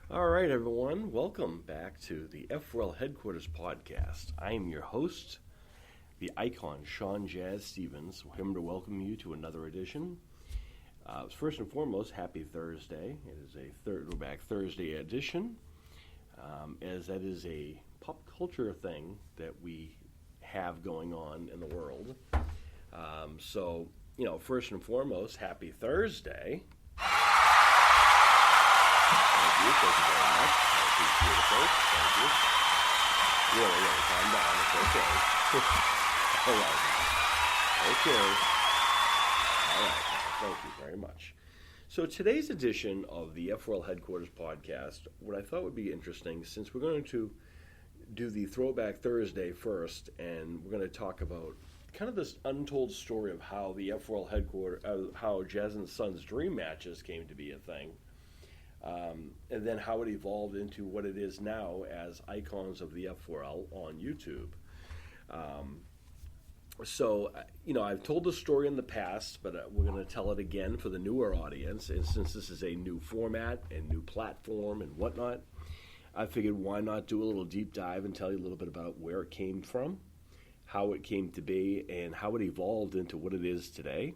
All right, everyone. Welcome back to the F4L Headquarters Podcast. I am your host, the icon, Sean Jazz Stevens. I'm to welcome you to another edition. First and foremost, happy Thursday. It is a Throwback Thursday edition, as that is a pop culture thing that we have going on in the world. First and foremost, happy Thursday. Thank you very much. That is beautiful. Thank you. Really, calm down. It's okay. All right. Okay. All right. Thank you very much. So today's edition of the F4L Headquarters Podcast, what I thought would be interesting, since we're going to do the Throwback Thursday first, and we're going to talk about kind of this untold story of how the F4L Headquarters, how Jazz and Sons Dream Matches came to be a thing. And then how it evolved into what it is now as ICONS of the F4L on YouTube. I've told the story in the past, but we're going to tell it again for the newer audience. And since this is a new format and new platform and whatnot, I figured why not do a little deep dive and tell you a little bit about where it came from, how it came to be, and how it evolved into what it is today.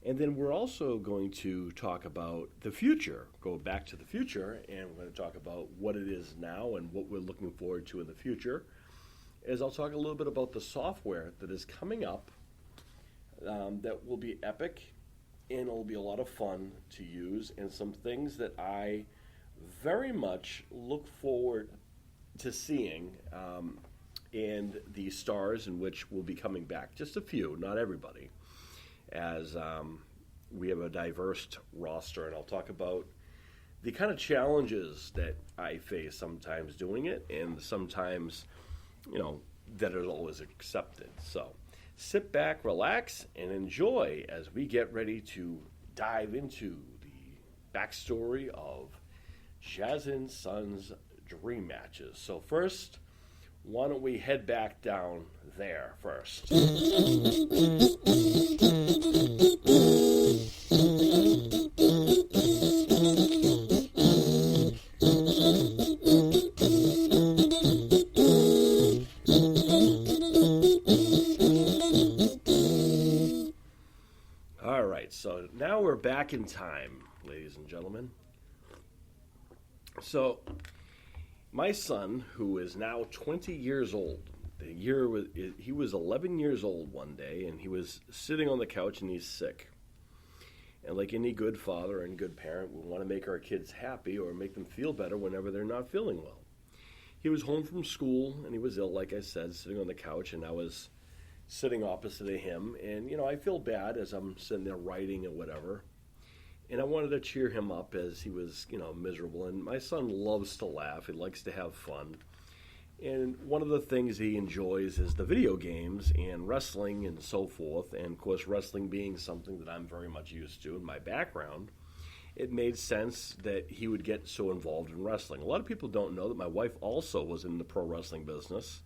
And then we're also going to talk about the future, go back to the future, and we're going to talk about what it is now and what we're looking forward to in the future. As I'll talk a little bit about the software that is coming up that will be epic and it'll be a lot of fun to use, and some things that I very much look forward to seeing, and the stars in which will be coming back. Just a few, not everybody. As we have a diverse roster, and I'll talk about the kind of challenges that I face sometimes doing it, and sometimes, that is always accepted. So sit back, relax, and enjoy as we get ready to dive into the backstory of Jazz and Sons Dream Matches. So first, why don't we head back down there first? All right, so now we're back in time, ladies and gentlemen. So my son, who is now 20 years old, he was 11 years old one day, and he was sitting on the couch, and he's sick. And like any good father and good parent, we want to make our kids happy or make them feel better whenever they're not feeling well. He was home from school, and he was ill, like I said, sitting on the couch, and I was sitting opposite of him. And, I feel bad as I'm sitting there writing and whatever. And I wanted to cheer him up as he was, miserable. And my son loves to laugh. He likes to have fun. And one of the things he enjoys is the video games and wrestling and so forth. And, of course, wrestling being something that I'm very much used to in my background, it made sense that he would get so involved in wrestling. A lot of people don't know that my wife also was in the pro wrestling business.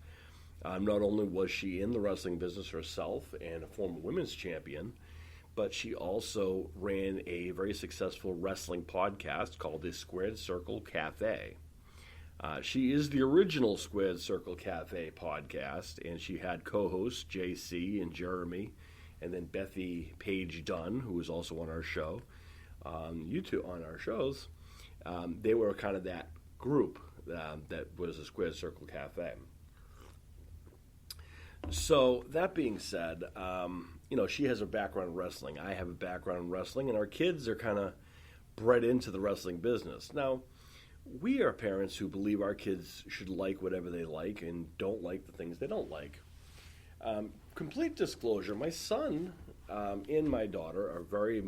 Not only was she in the wrestling business herself and a former women's champion, but she also ran a very successful wrestling podcast called the Squared Circle Cafe. She is the original Squared Circle Cafe podcast, and she had co-hosts JC and Jeremy, and then Bethy Page Dunn, who was also on our show, YouTube on our shows. They were kind of that group that was the Squared Circle Cafe. So that being said, she has a background in wrestling. I have a background in wrestling, and our kids are kind of bred into the wrestling business. Now, we are parents who believe our kids should like whatever they like and don't like the things they don't like. Complete disclosure, my son and my daughter are very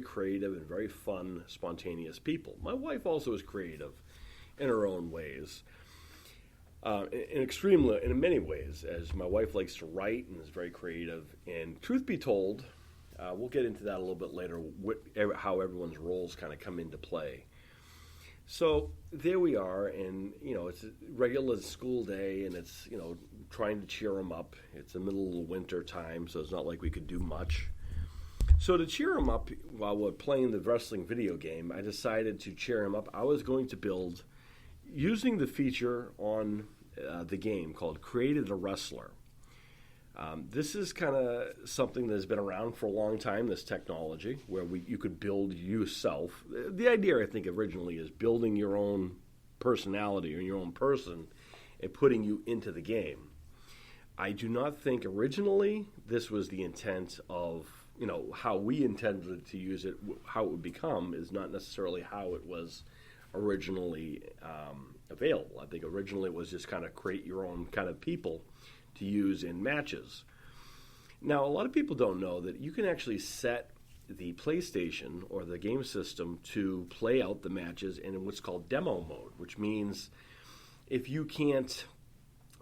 creative and very fun, spontaneous people. My wife also is creative in her own ways. In many ways, as my wife likes to write and is very creative. And truth be told, we'll get into that a little bit later, how everyone's roles kind of come into play. So there we are, and it's a regular school day, and it's trying to cheer them up. It's the middle of the winter time, so it's not like we could do much. So to cheer him up while we're playing the wrestling video game, I decided to cheer him up. I was going to build, using the feature on the game called Created a Wrestler. This is kind of something that's been around for a long time, this technology, where you could build yourself. The idea, I think, originally is building your own personality or your own person and putting you into the game. I do not think originally this was the intent of, how we intended to use it. How it would become is not necessarily how it was originally available. I think originally it was just kind of create your own kind of people to use in matches. Now, a lot of people don't know that you can actually set the PlayStation or the game system to play out the matches in what's called demo mode, which means if you can't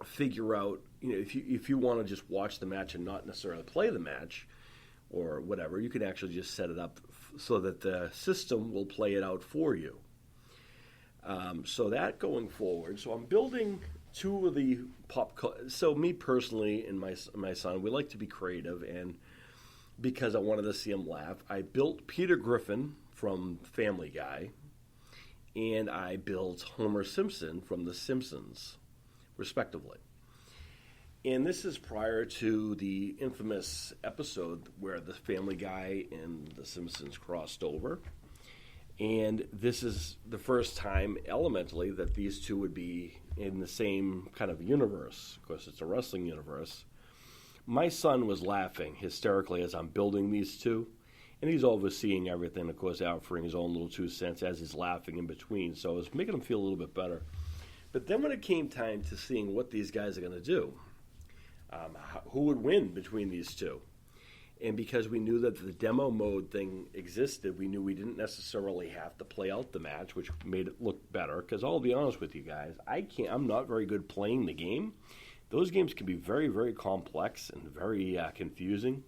figure out, if you want to just watch the match and not necessarily play the match or whatever, you can actually just set it up so that the system will play it out for you. So that going forward, so I'm building two of the so me personally and my son, we like to be creative, and because I wanted to see him laugh, I built Peter Griffin from Family Guy, and I built Homer Simpson from The Simpsons, respectively. And this is prior to the infamous episode where the Family Guy and The Simpsons crossed over. And this is the first time, elementally, that these two would be in the same kind of universe. Of course, it's a wrestling universe. My son was laughing hysterically as I'm building these two. And he's overseeing everything, of course, offering his own little 2 cents as he's laughing in between. So it was making him feel a little bit better. But then when it came time to seeing what these guys are going to do, who would win between these two? And because we knew that the demo mode thing existed, we knew we didn't necessarily have to play out the match, which made it look better. Because I'll be honest with you guys, I'm not very good playing the game. Those games can be very, very complex and very confusing.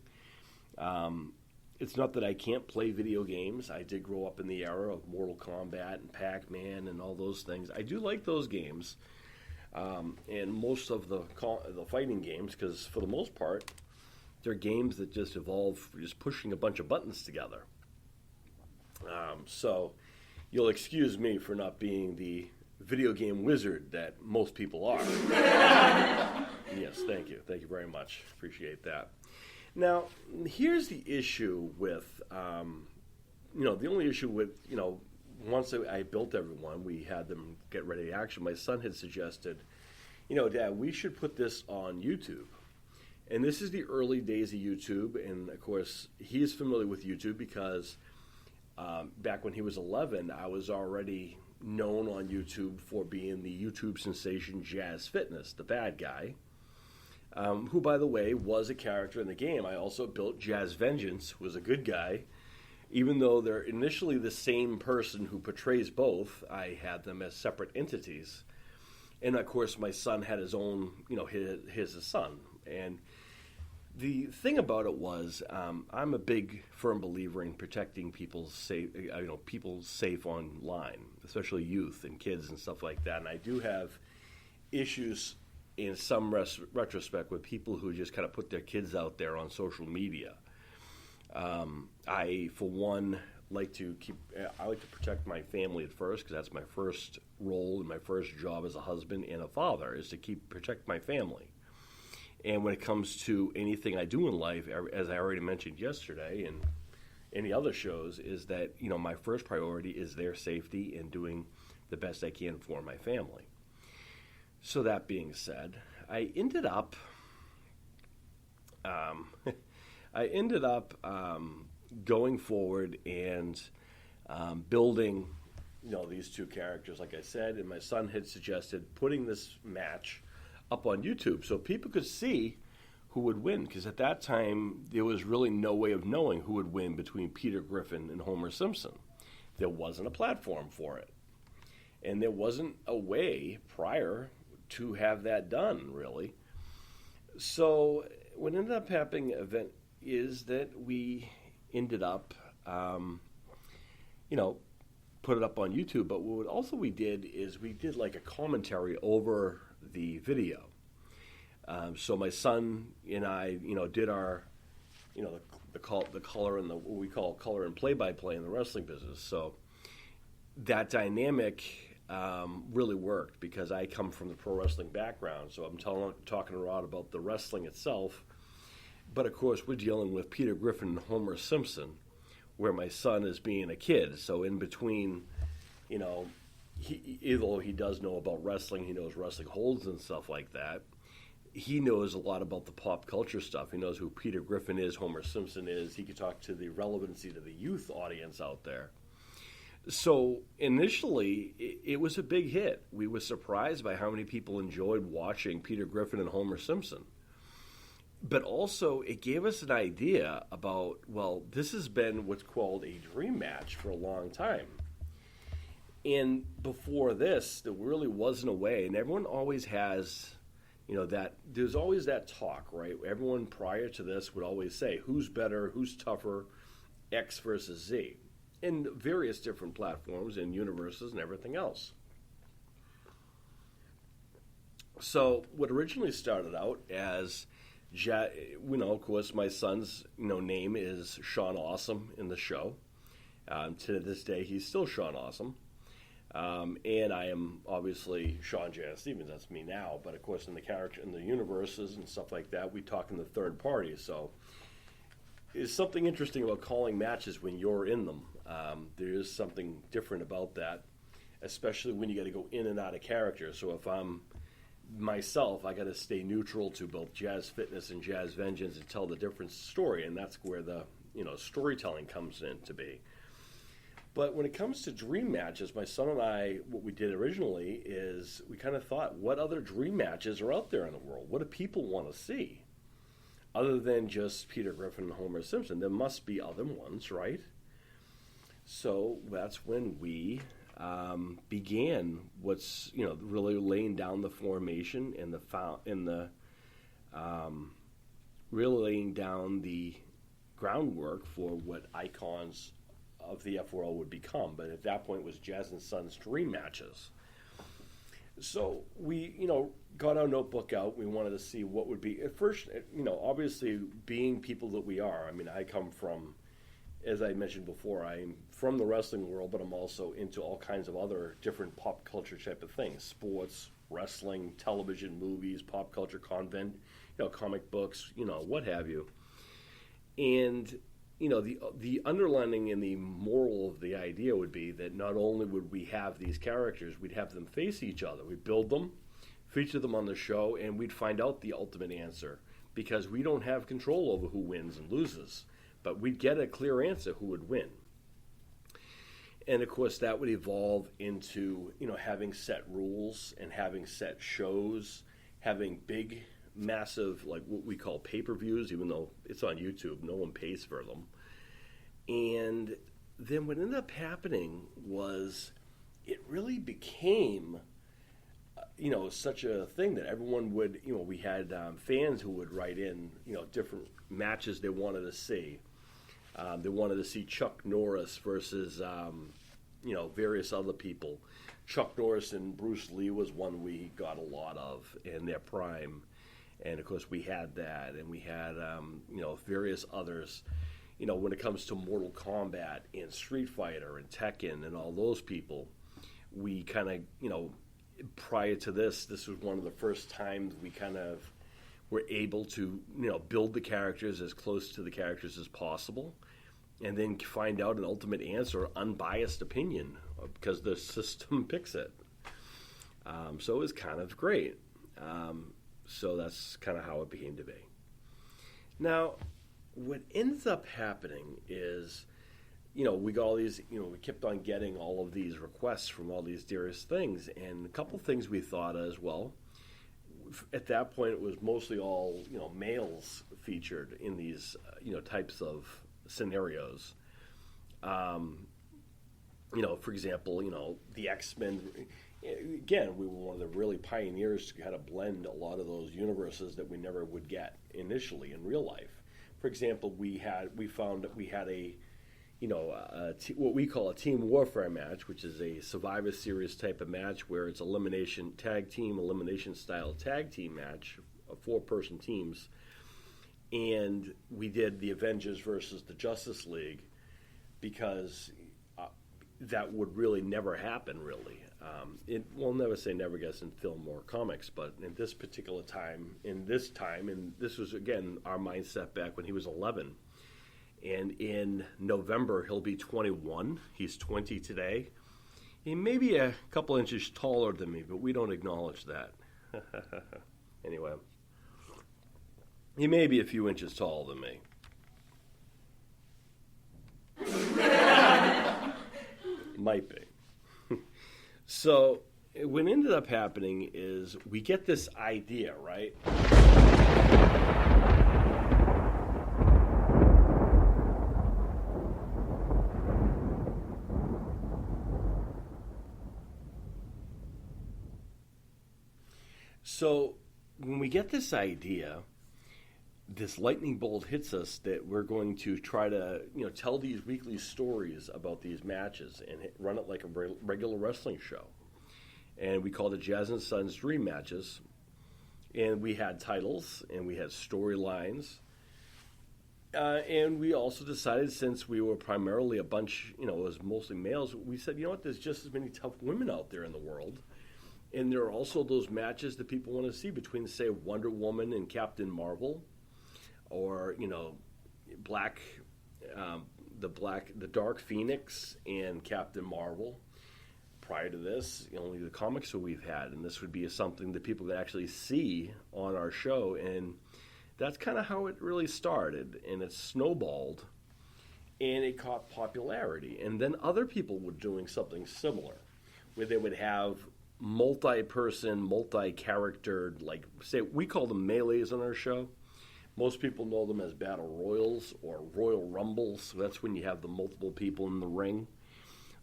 It's not that I can't play video games. I did grow up in the era of Mortal Kombat and Pac-Man and all those things. I do like those games. And most of the fighting games, because for the most part, they're games that just evolve just pushing a bunch of buttons together. So you'll excuse me for not being the video game wizard that most people are. Yes, thank you. Thank you very much. Appreciate that. Now, here's the issue with, the only issue with, once I built everyone, we had them get ready to action. My son had suggested, Dad, we should put this on YouTube. And this is the early days of YouTube. And, of course, he is familiar with YouTube because back when he was 11, I was already known on YouTube for being the YouTube sensation Jazz Fitness, the bad guy, who, by the way, was a character in the game. I also built Jazz Vengeance, who was a good guy. Even though they're initially the same person who portrays both, I had them as separate entities. And, of course, my son had his own, his son. And the thing about it was, I'm a big, firm believer in protecting people's safe online, especially youth and kids and stuff like that. And I do have issues in some retrospect with people who just kind of put their kids out there on social media. I, for one, like to protect my family at first, because that's my first role and my first job as a husband and a father, is to protect my family. And when it comes to anything I do in life, as I already mentioned yesterday and any other shows, is that, my first priority is their safety and doing the best I can for my family. So that being said, I ended up going forward and building, these two characters, like I said, and my son had suggested putting this match up on YouTube so people could see who would win, because at that time there was really no way of knowing who would win between Peter Griffin and Homer Simpson. There wasn't a platform for it, and there wasn't a way prior to have that done, really. So what ended up happening is that we ended up, put it up on YouTube. But what also we did is we did like a commentary over the video. So my son and I, did our, the color and what we call color and play-by-play in the wrestling business. So that dynamic really worked because I come from the pro wrestling background. So I'm talking a lot about the wrestling itself. But of course, we're dealing with Peter Griffin and Homer Simpson, where my son is being a kid. So in between, although he does know about wrestling, he knows wrestling holds and stuff like that. He knows a lot about the pop culture stuff. He knows who Peter Griffin is, Homer Simpson is. He can talk to the relevancy to the youth audience out there. So initially, it was a big hit. We were surprised by how many people enjoyed watching Peter Griffin and Homer Simpson. But also, it gave us an idea about, well, this has been what's called a dream match for a long time. And before this, there really wasn't a way. And everyone always has, that there's always that talk, right? Everyone prior to this would always say, who's better, who's tougher, X versus Z, in various different platforms and universes and everything else. So what originally started out as, of course, my son's name is Sean Awesome in the show. To this day, he's still Sean Awesome. And I am obviously Sean J. Stevens. That's me now. But of course, in the character, in the universes and stuff like that, we talk in the third party. So there's something interesting about calling matches when you're in them. There is something different about that, especially when you got to go in and out of character. So if I'm myself, I got to stay neutral to both Jazz Fitness and Jazz Vengeance and tell the different story, and that's where the storytelling comes in to be. But when it comes to dream matches, my son and I, what we did originally is we kind of thought, what other dream matches are out there in the world? What do people want to see? Other than just Peter Griffin and Homer Simpson, there must be other ones, right? So that's when we began what's really laying down the formation and really laying down the groundwork for what ICONS of the F4L would become. But at that point, it was Jazz and Sons dream matches. So we got our notebook out. We wanted to see what would be at first. Obviously being people that we are. I mean, I come from, as I mentioned before, I'm from the wrestling world, but I'm also into all kinds of other different pop culture type of things: sports, wrestling, television, movies, pop culture, comic books, what have you. And the underlining and the moral of the idea would be that not only would we have these characters, we'd have them face each other. We'd build them, feature them on the show, and we'd find out the ultimate answer, because we don't have control over who wins and loses. But we'd get a clear answer who would win. And, of course, that would evolve into, having set rules and having set shows, having big, massive, like what we call pay-per-views, even though it's on YouTube. No one pays for them. And then what ended up happening was it really became, such a thing that everyone would, we had fans who would write in, different matches they wanted to see. They wanted to see Chuck Norris versus, various other people. Chuck Norris and Bruce Lee was one we got a lot of in their prime. And, of course, we had that. And we had, various others. When it comes to Mortal Kombat and Street Fighter and Tekken and all those people, we kind of, prior to this was one of the first times we kind of were able to, build the characters as close to the characters as possible, and then find out an ultimate answer, unbiased opinion, because the system picks it. So it was kind of great. So that's kind of how it became to be. Now, what ends up happening is, we got all these, we kept on getting all of these requests from all these various things, and a couple things we thought as well. At that point, it was mostly all, males featured in these, types of scenarios. For example, the X-Men. Again, we were one of the really pioneers to kind of blend a lot of those universes that we never would get initially in real life. For example, we found that we had what we call a team warfare match, which is a Survivor Series type of match where it's elimination style tag team match of 4-person teams. and we did the Avengers versus the Justice League because that would really never happen, really. We'll never say never, guess, in film or comics, but in this particular time, and this was, again, our mindset back when he was 11. And in November, he'll be 21. He's 20 today. He may be a couple inches taller than me, but we don't acknowledge that. Anyway, he may be a few inches taller than me. Might be. So what ended up happening is we get this idea, right? So when we get this idea, this lightning bolt hits us that we're going to try to, tell these weekly stories about these matches and run it like a regular wrestling show. And we called it Jazz and Sons Dream Matches. And we had titles and we had storylines. And we also decided, since we were primarily a bunch, it was mostly males, we said, there's just as many tough women out there in the world. And there are also those matches that people want to see between, say, Wonder Woman and Captain Marvel, or the Dark Phoenix and Captain Marvel. Prior to this, only the comics that we've had, and this would be something that people could actually see on our show, and that's kind of how it really started, and it snowballed, and it caught popularity, and then other people were doing something similar, where they would have multi-person, multi-character, like, say, we call them melees on our show. Most people know them as battle royals or royal rumbles. So that's when you have the multiple people in the ring.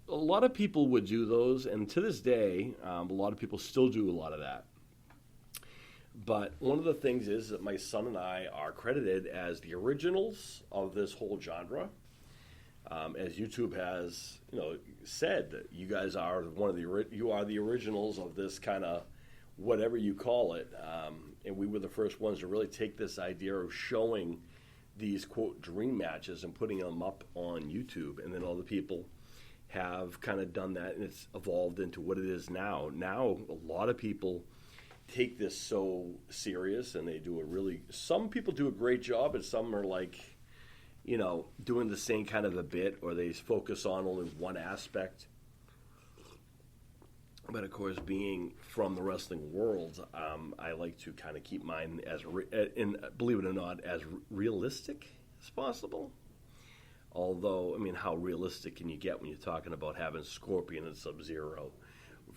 A lot of people would do those, and to this day, a lot of people still do a lot of that. But one of the things is that my son and I are credited as the originals of this whole genre. As YouTube has, said, that you guys are you are the originals of this kind of whatever you call it, and we were the first ones to really take this idea of showing these quote dream matches and putting them up on YouTube, and then other people have kind of done that, and it's evolved into what it is now. Now a lot of people take this so serious, and they do some people do a great job, and some are like, doing the same kind of a bit, or they focus on only one aspect. But of course, being from the wrestling world, I like to kind of keep mine as, and believe it or not, as realistic as possible. Although, how realistic can you get when you're talking about having Scorpion and Sub-Zero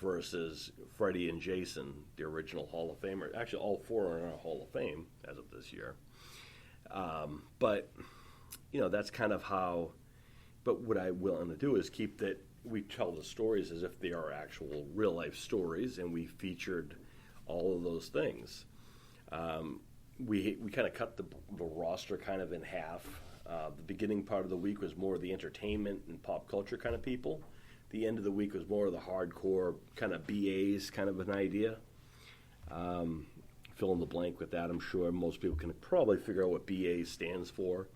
versus Freddie and Jason, the original Hall of Famer? Actually, all four are in our Hall of Fame as of this year. But that's kind of how. But what I want to do is keep that. We tell the stories as if they are actual real life stories, and we featured all of those things. We kind of cut the roster kind of in half. The beginning part of the week was more of the entertainment and pop culture kind of people. The end of the week was more of the hardcore kind of BAs kind of an idea. Fill in the blank with that. I'm sure most people can probably figure out what BA stands for.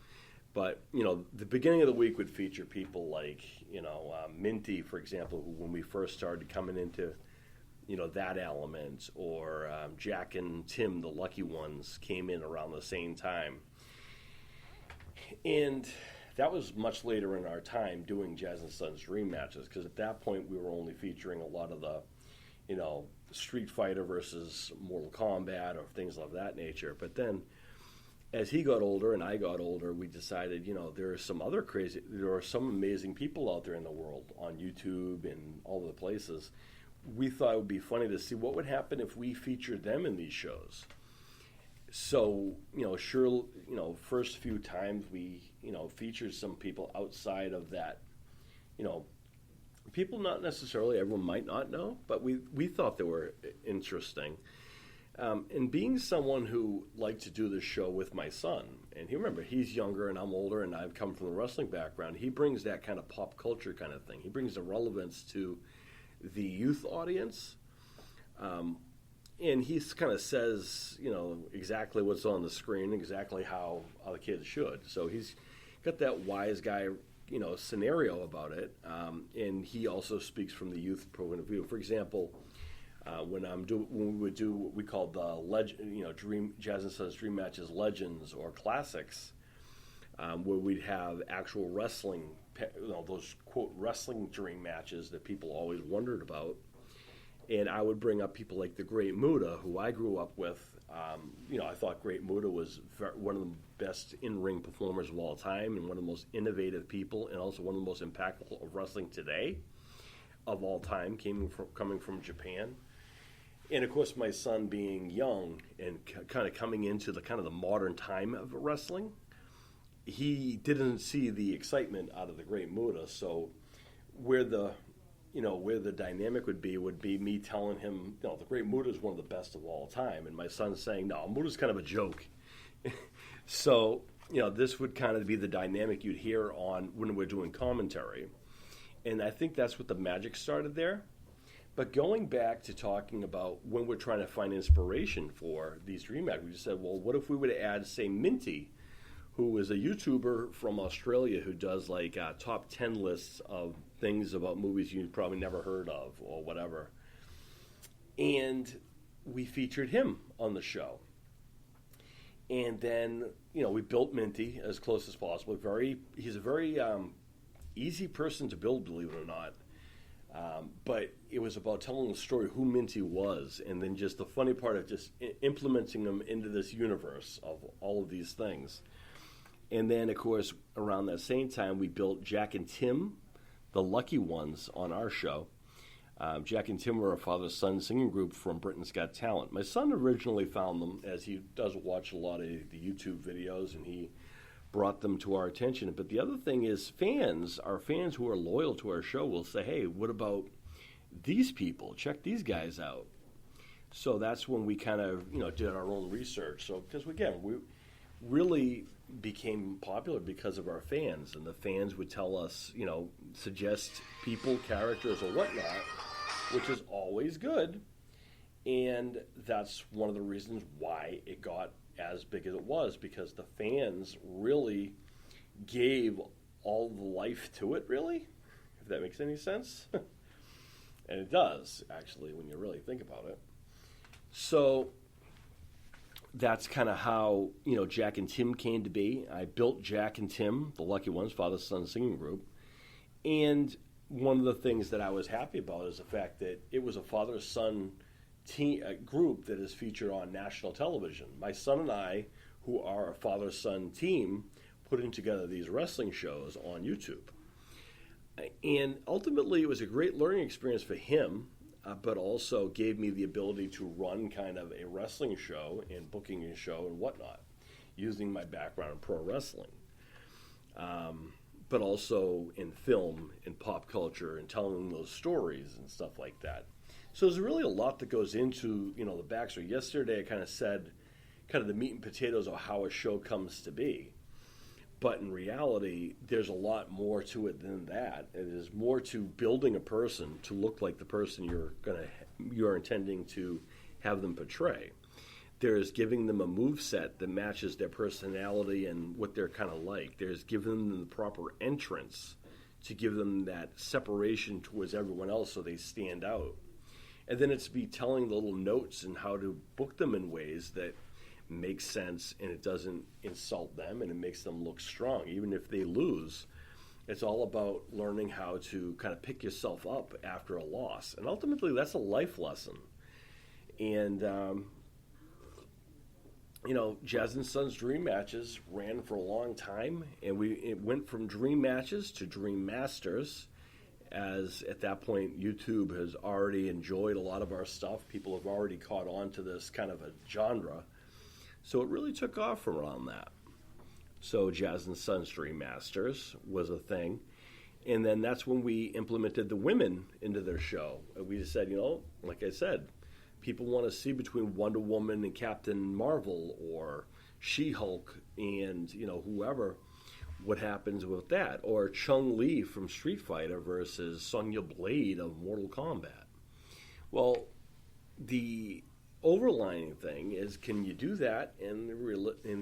But, the beginning of the week would feature people like, Minty, for example, who when we first started coming into, that element, or Jack and Tim, the Lucky Ones, came in around the same time. And that was much later in our time doing Jazz and Sons Dream Matches, because at that point we were only featuring a lot of the, Street Fighter versus Mortal Kombat or things of that nature. But then, as he got older and I got older, we decided, there are some amazing people out there in the world on YouTube and all the places. We thought it would be funny to see what would happen if we featured them in these shows. So, first few times we, featured some people outside of that, people not necessarily, everyone might not know, but we thought they were interesting. And being someone who liked to do this show with my son, and he's younger and I'm older and I've come from the wrestling background, he brings that kind of pop culture kind of thing. He brings the relevance to the youth audience. And he kind of says, exactly what's on the screen, exactly how the kids should. So he's got that wise guy, scenario about it. And he also speaks from the youth point of view. For example, when we would do what we call the Jazz and Sons Dream Matches Legends or Classics, where we'd have actual wrestling, those quote wrestling dream matches that people always wondered about. And I would bring up people like the Great Muta, who I grew up with. I thought Great Muta was one of the best in-ring performers of all time and one of the most innovative people and also one of the most impactful of wrestling today of all time, coming from Japan. And, of course, my son being young and kind of coming into the modern time of wrestling, he didn't see the excitement out of the Great Muta. So where the dynamic would be me telling him, the Great Muta is one of the best of all time. And my son's saying, no, Muta's kind of a joke. So, this would kind of be the dynamic you'd hear on when we're doing commentary. And I think that's what the magic started there. But going back to talking about when we're trying to find inspiration for these dream acts, we just said, well, what if we would add, say, Minty, who is a YouTuber from Australia who does top 10 lists of things about movies you've probably never heard of or whatever. And we featured him on the show. And then, we built Minty as close as possible. He's a very easy person to build, believe it or not. But it was about telling the story who Minty was, and then just the funny part of just implementing him into this universe of all of these things. And then, of course, around that same time, we built Jack and Tim, the Lucky Ones, on our show. Jack and Tim were a father-son singing group from Britain's Got Talent. My son originally found them, as he does watch a lot of the YouTube videos, and he brought them to our attention. But the other thing is our fans who are loyal to our show will say, hey, what about these people? Check these guys out. So that's when we kind of, did our own research. So, because again, we really became popular because of our fans, and the fans would tell us, suggest people, characters, or whatnot, which is always good. And that's one of the reasons why it got as big as it was, because the fans really gave all the life to it, really, if that makes any sense. And it does, actually, when you really think about it. So that's kind of how, Jack and Tim came to be. I built Jack and Tim, the Lucky Ones, father-son singing group. And one of the things that I was happy about is the fact that it was a father-son group that is featured on national television. My son and I, who are a father-son team, putting together these wrestling shows on YouTube. And ultimately, it was a great learning experience for him, but also gave me the ability to run kind of a wrestling show and booking a show and whatnot, using my background in pro wrestling. But also in film and pop culture and telling those stories and stuff like that. So there's really a lot that goes into, the backstory. Yesterday I kind of said kind of the meat and potatoes of how a show comes to be. But in reality, there's a lot more to it than that. It is more to building a person to look like the person you're intending to have them portray. There's giving them a move set that matches their personality and what they're kind of like. There's giving them the proper entrance to give them that separation towards everyone else so they stand out. And then it's be telling the little notes and how to book them in ways that makes sense and it doesn't insult them and it makes them look strong. Even if they lose, it's all about learning how to kind of pick yourself up after a loss. And ultimately, that's a life lesson. And, Jazz and Sons Dream Matches ran for a long time, and it went from Dream Matches to Dream Masters. As at that point, YouTube has already enjoyed a lot of our stuff. People have already caught on to this kind of a genre. So it really took off around that. So Jazz and Sons Dream Masters was a thing. And then that's when we implemented the women into their show. We just said, like I said, people want to see between Wonder Woman and Captain Marvel or She-Hulk and, whoever. What happens with that? Or Chun-Li from Street Fighter versus Sonya Blade of Mortal Kombat. Well, the overlying thing is, can you do that? And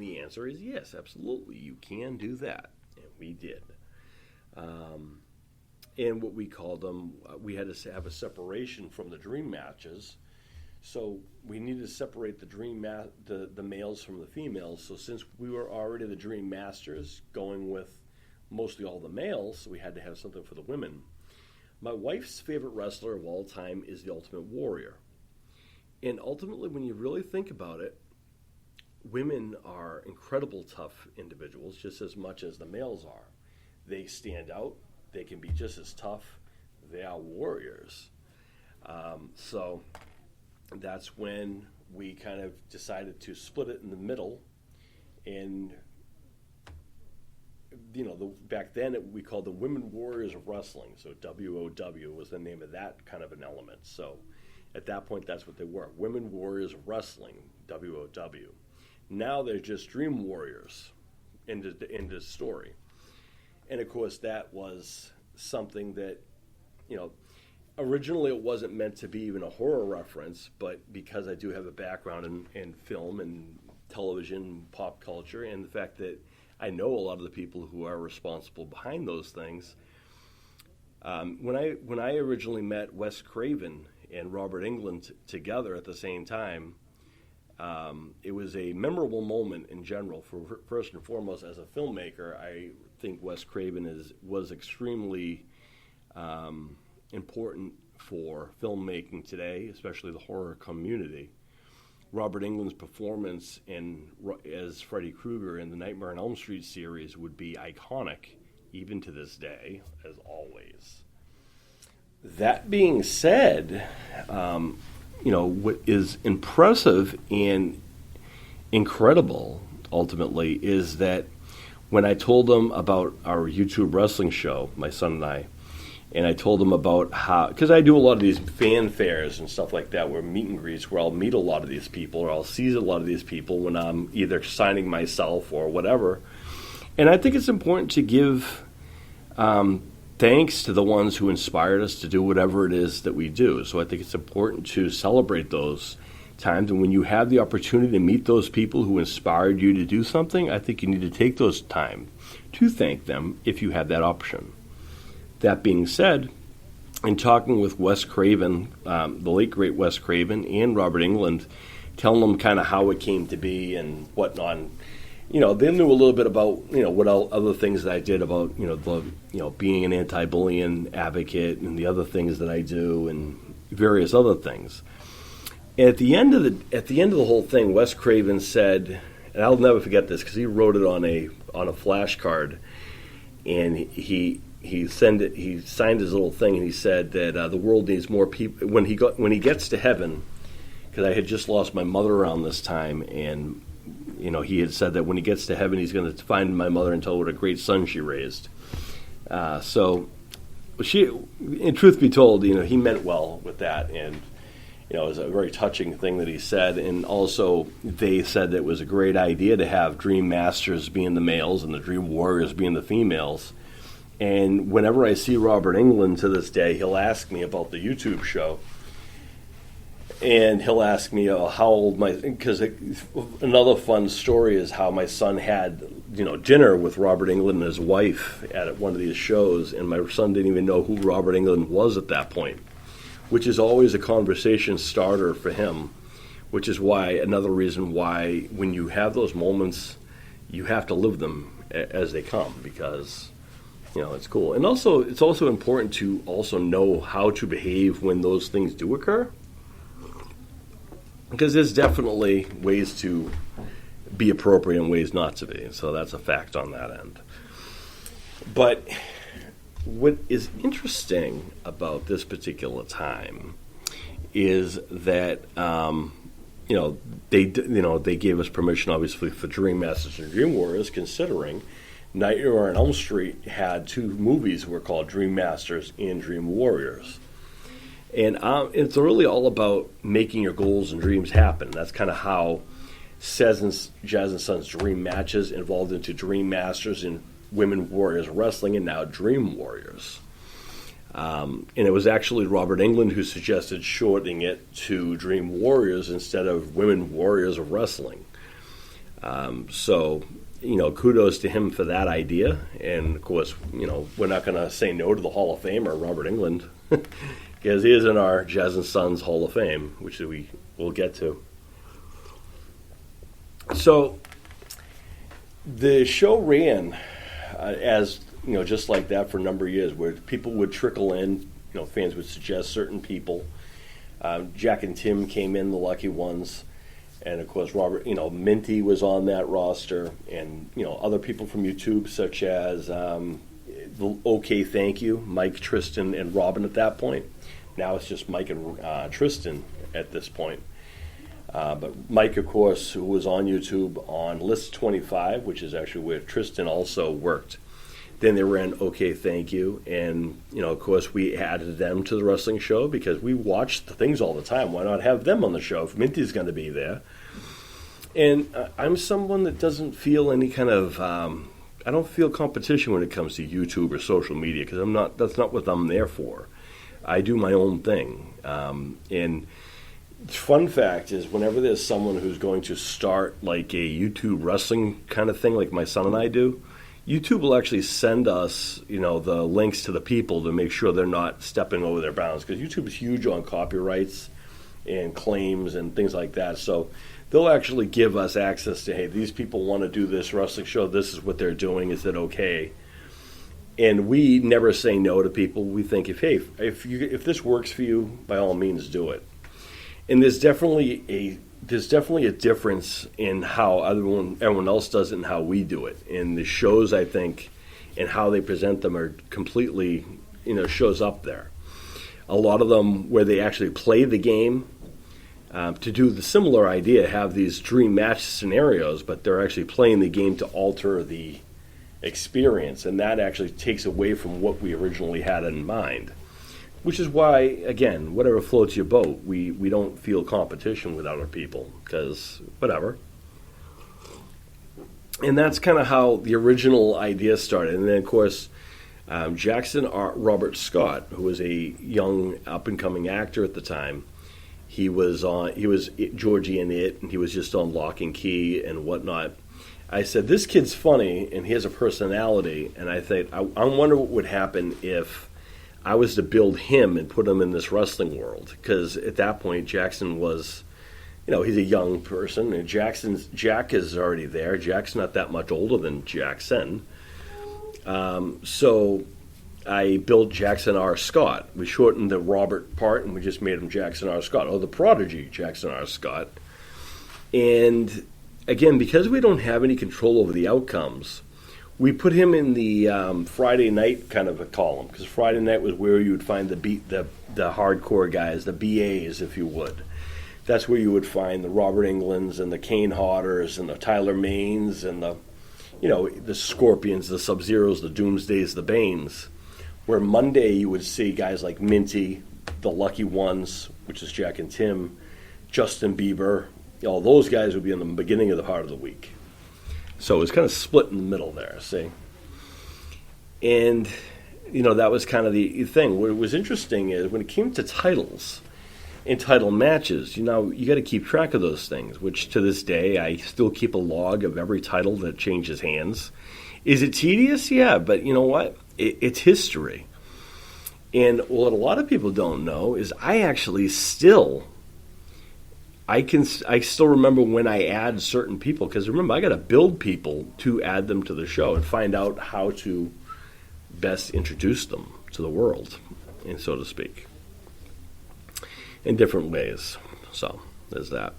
the answer is yes, absolutely. You can do that. And we did. And what we called them, we had to have a separation from the dream matches. So we needed to separate the males from the females. So since we were already the dream masters, going with mostly all the males, we had to have something for the women. My wife's favorite wrestler of all time is the Ultimate Warrior. And ultimately, when you really think about it, women are incredible tough individuals just as much as the males are. They stand out. They can be just as tough. They are warriors. So that's when we kind of decided to split it in the middle. And, back then we called the Women Warriors of Wrestling. So WOW was the name of that kind of an element. So at that point, that's what they were. Women Warriors of Wrestling, WOW. Now they're just Dream Warriors in the story. And, of course, that was something that, originally it wasn't meant to be even a horror reference, but because I do have a background in film and television, pop culture, and the fact that I know a lot of the people who are responsible behind those things, when I originally met Wes Craven and Robert Englund together at the same time, it was a memorable moment in general. First and foremost, as a filmmaker, I think Wes Craven was extremely important for filmmaking today, especially the horror community. Robert Englund's performance as Freddy Krueger in the Nightmare on Elm Street series would be iconic, even to this day, as always. That being said, what is impressive and incredible, ultimately, is that when I told them about our YouTube wrestling show, my son and I told them about how, because I do a lot of these fan fairs and stuff like that, where meet and greets, where I'll meet a lot of these people, or I'll see a lot of these people when I'm either signing myself or whatever. And I think it's important to give thanks to the ones who inspired us to do whatever it is that we do. So I think it's important to celebrate those times. And when you have the opportunity to meet those people who inspired you to do something, I think you need to take those time to thank them if you have that option. That being said, in talking with Wes Craven, the late great Wes Craven, and Robert Englund, telling them kind of how it came to be and whatnot, they knew a little bit about, what other things that I did about, being an anti-bullying advocate and the other things that I do and various other things. And at the end of the whole thing, Wes Craven said, and I'll never forget this because he wrote it on a flashcard, and he signed his little thing, and he said that the world needs more people. When he gets to heaven, because I had just lost my mother around this time, and he had said that when he gets to heaven, he's going to find my mother and tell her what a great son she raised. So, in truth be told, he meant well with that, and it was a very touching thing that he said. And also, they said that it was a great idea to have Dream Masters being the males and the Dream Warriors being the females. And whenever I see Robert Englund to this day, he'll ask me about the YouTube show. And he'll ask me how old because another fun story is how my son had, dinner with Robert Englund and his wife at one of these shows, and my son didn't even know who Robert Englund was at that point, which is always a conversation starter for him, which is another reason why when you have those moments, you have to live them as they come, because it's cool. And also, it's also important to also know how to behave when those things do occur, because there's definitely ways to be appropriate and ways not to be. So that's a fact on that end. But what is interesting about this particular time is that they gave us permission, obviously, for Dream Masters and Dream Warriors, considering Nightmare on Elm Street had two movies that were called Dream Masters and Dream Warriors. And it's really all about making your goals and dreams happen. That's kind of how Jazz and Sons Dream Matches evolved into Dream Masters and Women Warriors Wrestling, and now Dream Warriors. And it was actually Robert Englund who suggested shortening it to Dream Warriors instead of Women Warriors of Wrestling. So, kudos to him for that idea. And, of course, we're not going to say no to the Hall of Famer, Robert Englund, because he is in our Jazz and Sons Hall of Fame, which we will get to. So, the show ran as, just like that for a number of years, where people would trickle in, fans would suggest certain people. Jack and Tim came in, the lucky ones. And, of course, Robert, Minty was on that roster. And, other people from YouTube, such as the OK Thank You, Mike, Tristan, and Robin at that point. Now it's just Mike and Tristan at this point. But Mike, of course, who was on YouTube on List 25, which is actually where Tristan also worked. Then they ran OK Thank You. And, of course, we added them to the wrestling show because we watched the things all the time. Why not have them on the show if Minty's going to be there? And I'm someone that doesn't feel any kind of, I don't feel competition when it comes to YouTube or social media because that's not what I'm there for. I do my own thing. And fun fact is whenever there's someone who's going to start like a YouTube wrestling kind of thing like my son and I do, YouTube will actually send us, the links to the people to make sure they're not stepping over their bounds because YouTube is huge on copyrights and claims and things like that. So they'll actually give us access to, hey, these people want to do this wrestling show. This is what they're doing. Is it okay? And we never say no to people. We think, if this works for you, by all means, do it. And there's definitely a difference in how everyone else does it and how we do it. And the shows, I think, and how they present them are completely, shows up there. A lot of them where they actually play the game to do the similar idea, have these dream match scenarios, but they're actually playing the game to alter the experience. And that actually takes away from what we originally had in mind. Which is why, again, whatever floats your boat, we don't feel competition with other people, because whatever. And that's kind of how the original idea started. And then, of course, Jackson Robert Scott, who was a young up-and-coming actor at the time, he was Georgie in It, and he was just on Lock and Key and whatnot. I said, this kid's funny, and he has a personality, and I think, I wonder what would happen if I was to build him and put him in this wrestling world, because at that point Jackson was, he's a young person, and Jack is already there. Jack's not that much older than Jackson. So I built Jackson R. Scott. We shortened the Robert part, and we just made him Jackson R. Scott, or the prodigy Jackson R. Scott. And again, because we don't have any control over the outcomes, we put him in the Friday night kind of a column, because Friday night was where you would find the hardcore guys, the BAs, if you would. That's where you would find the Robert Englunds and the Kane Hodders and the Tyler Maines and the Scorpions, the Sub-Zeros, the Doomsdays, the Banes. Where Monday you would see guys like Minty, the Lucky Ones, which is Jack and Tim, Justin Bieber. All those guys would be in the beginning of the part of the week. So it was kind of split in the middle there, see? And, that was kind of the thing. What was interesting is when it came to titles and title matches, you got to keep track of those things, which to this day I still keep a log of every title that changes hands. Is it tedious? Yeah, but you know what? It's history. And what a lot of people don't know is I actually still... I still remember when I add certain people, because remember, I got to build people to add them to the show and find out how to best introduce them to the world, and so to speak, in different ways. So there's that.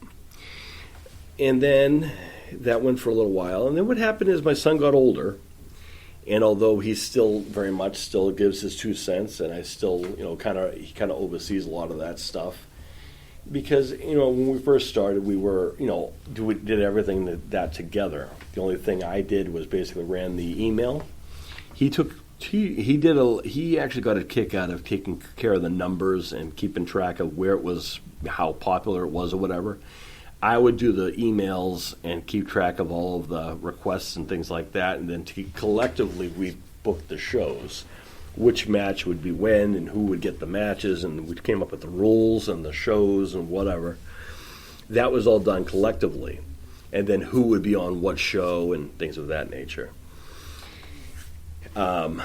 And then that went for a little while. And then what happened is my son got older, and although he still very much still gives his 2 cents, and I still, he kind of oversees a lot of that stuff. Because, when we first started, we were, we did everything that together. The only thing I did was basically ran the email. He actually got a kick out of taking care of the numbers and keeping track of where it was, how popular it was or whatever. I would do the emails and keep track of all of the requests and things like that. And then collectively, we booked the shows. which match would be when and who would get the matches, and we came up with the rules and the shows and whatever. That was all done collectively. And then who would be on what show and things of that nature. And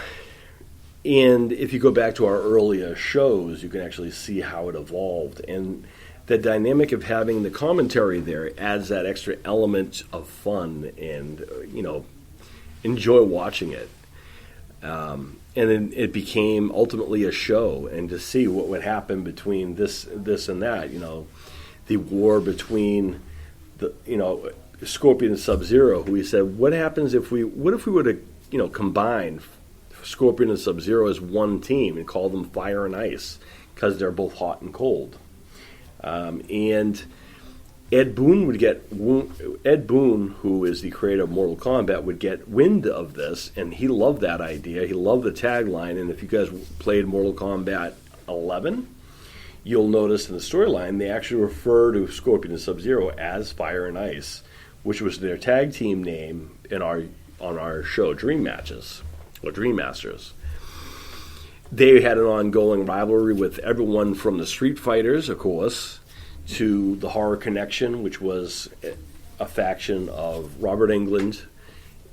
if you go back to our earlier shows, you can actually see how it evolved. And the dynamic of having the commentary there adds that extra element of fun and, enjoy watching it. And then it became ultimately a show, and to see what would happen between this and that, the war between Scorpion and Sub-Zero, who we said, what if we were to, combine Scorpion and Sub-Zero as one team and call them Fire and Ice, because they're both hot and cold. And Ed Boon, who is the creator of Mortal Kombat, would get wind of this, and he loved that idea. He loved the tagline, and if you guys played Mortal Kombat 11, you'll notice in the storyline they actually refer to Scorpion and Sub-Zero as Fire and Ice, which was their tag team name on our show, Dream Matches, or Dream Masters. They had an ongoing rivalry with everyone from the Street Fighters, of course, to the Horror Connection, which was a faction of Robert Englund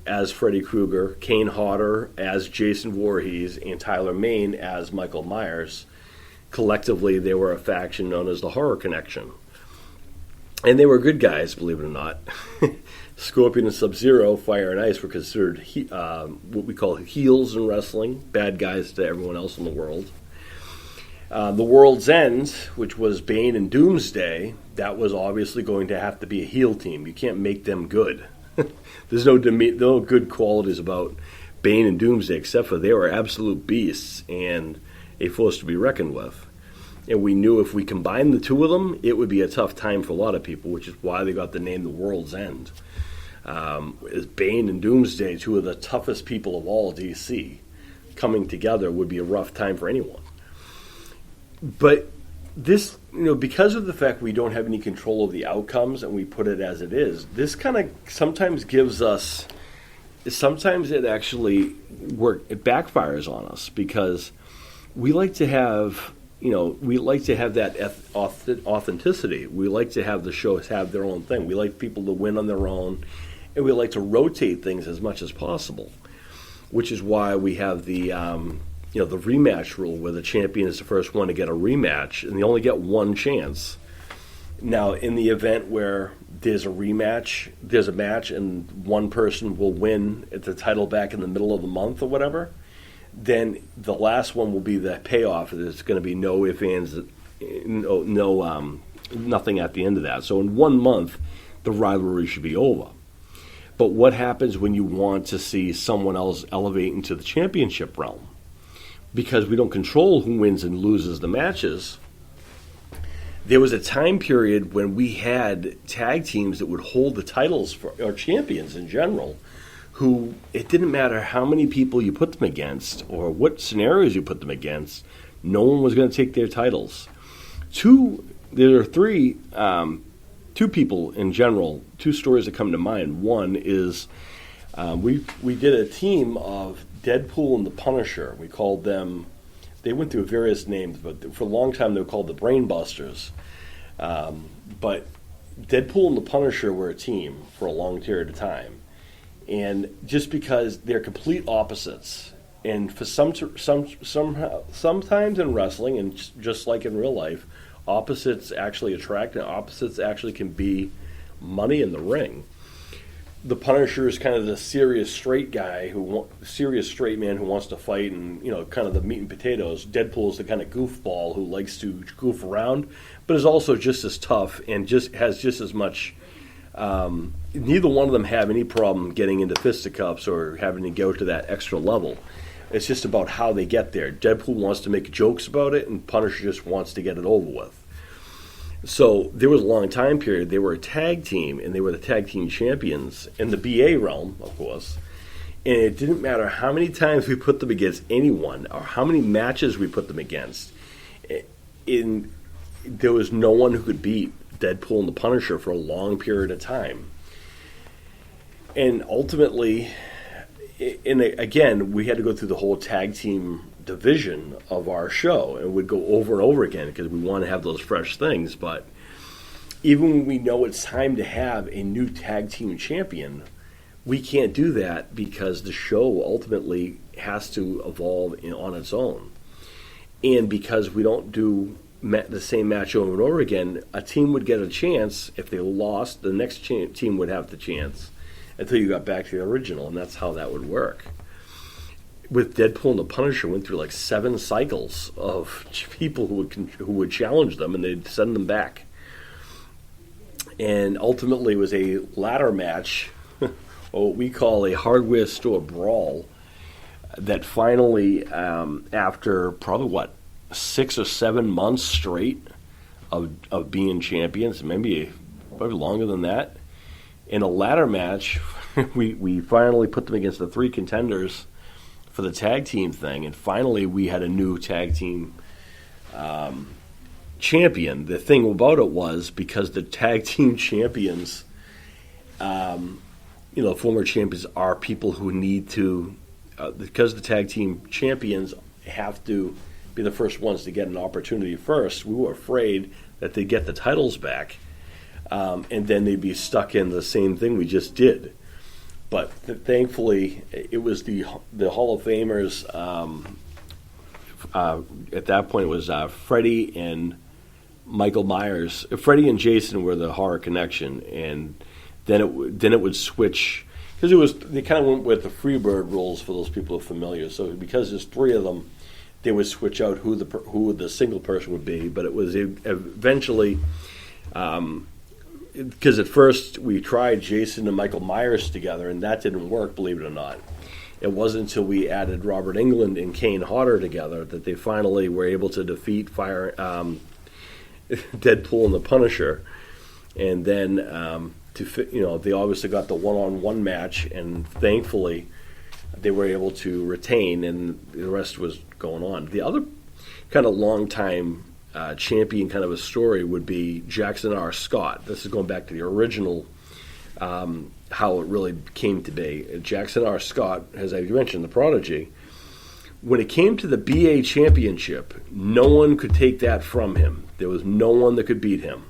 as Freddy Krueger, Kane Hodder as Jason Voorhees, and Tyler Mane as Michael Myers. Collectively, they were a faction known as the Horror Connection. And they were good guys, believe it or not. Scorpion and Sub-Zero, Fire and Ice, were considered what we call heels in wrestling, bad guys to everyone else in the world. The World's End, which was Bane and Doomsday, that was obviously going to have to be a heel team. You can't make them good. There's no good qualities about Bane and Doomsday, except for they were absolute beasts and a force to be reckoned with. And we knew if we combined the two of them, it would be a tough time for a lot of people, which is why they got the name The World's End. As Bane and Doomsday, two of the toughest people of all DC, coming together would be a rough time for anyone. But this, because of the fact we don't have any control of the outcomes and we put it as it is, this kind of sometimes gives us, sometimes it actually it backfires on us, because we like to have, that authenticity. We like to have the shows have their own thing. We like people to win on their own, and we like to rotate things as much as possible, which is why we have the rematch rule, where the champion is the first one to get a rematch, and they only get one chance. Now, in the event where there's a match, and one person will win the title back in the middle of the month or whatever, then the last one will be the payoff. There's going to be no ifs, ands, nothing at the end of that. So in 1 month, the rivalry should be over. But what happens when you want to see someone else elevate into the championship realm? Because we don't control who wins and loses the matches, there was a time period when we had tag teams that would hold the titles for our champions in general, who it didn't matter how many people you put them against or what scenarios you put them against, no one was going to take their titles. Two people in general, two stories that come to mind. One is we did a team of Deadpool and the Punisher. We called them, they went through various names, but for a long time they were called the Brainbusters. But Deadpool and the Punisher were a team for a long period of time. And just because they're complete opposites, and for sometimes in wrestling, and just like in real life, opposites actually attract, and opposites actually can be money in the ring. The Punisher is kind of the serious straight man who wants to fight, and kind of the meat and potatoes. Deadpool is the kind of goofball who likes to goof around, but is also just as tough and has just as much. Neither one of them have any problem getting into fisticuffs or having to go to that extra level. It's just about how they get there. Deadpool wants to make jokes about it, and Punisher just wants to get it over with. So there was a long time period. They were a tag team, and they were the tag team champions in the BA realm, of course. And it didn't matter how many times we put them against anyone or how many matches we put them against. There was no one who could beat Deadpool and the Punisher for a long period of time. And ultimately, again, we had to go through the whole tag team division of our show, and would go over and over again because we want to have those fresh things. But even when we know it's time to have a new tag team champion, we can't do that because the show ultimately has to evolve on its own. And because we don't do the same match over and over again, a team would get a chance. If they lost, the next team would have the chance until you got back to the original, and that's how that would work. With Deadpool and the Punisher, went through like 7 cycles of people who would challenge them, and they'd send them back. And ultimately, it was a ladder match, or what we call a hardware store brawl, that finally, after probably 6 or 7 months straight of being champions, maybe probably longer than that, in a ladder match, we finally put them against the 3 contenders for the tag team thing, and finally we had a new tag team champion. The thing about it was, because the tag team champions, former champions are people who need to, because the tag team champions have to be the first ones to get an opportunity first, we were afraid that they'd get the titles back, and then they'd be stuck in the same thing we just did. But thankfully, it was the Hall of Famers. At that point, it was Freddie and Michael Myers. Freddie and Jason were the Horror Connection, and then it would switch, because they kind of went with the Freebird rules for those people who are familiar. So because there's 3 of them, they would switch out who the single person would be. But it was eventually. Because at first we tried Jason and Michael Myers together, and that didn't work, believe it or not. It wasn't until we added Robert Englund and Kane Hodder together that they finally were able to defeat Deadpool and the Punisher. And then, they obviously got the one-on-one match, and thankfully they were able to retain, and the rest was going on. The other kind of long-time champion kind of a story would be Jackson R. Scott. This is going back to the original, how it really came to be. Jackson R. Scott, as I mentioned, the Prodigy, when it came to the BA championship, no one could take that from him. There was no one that could beat him.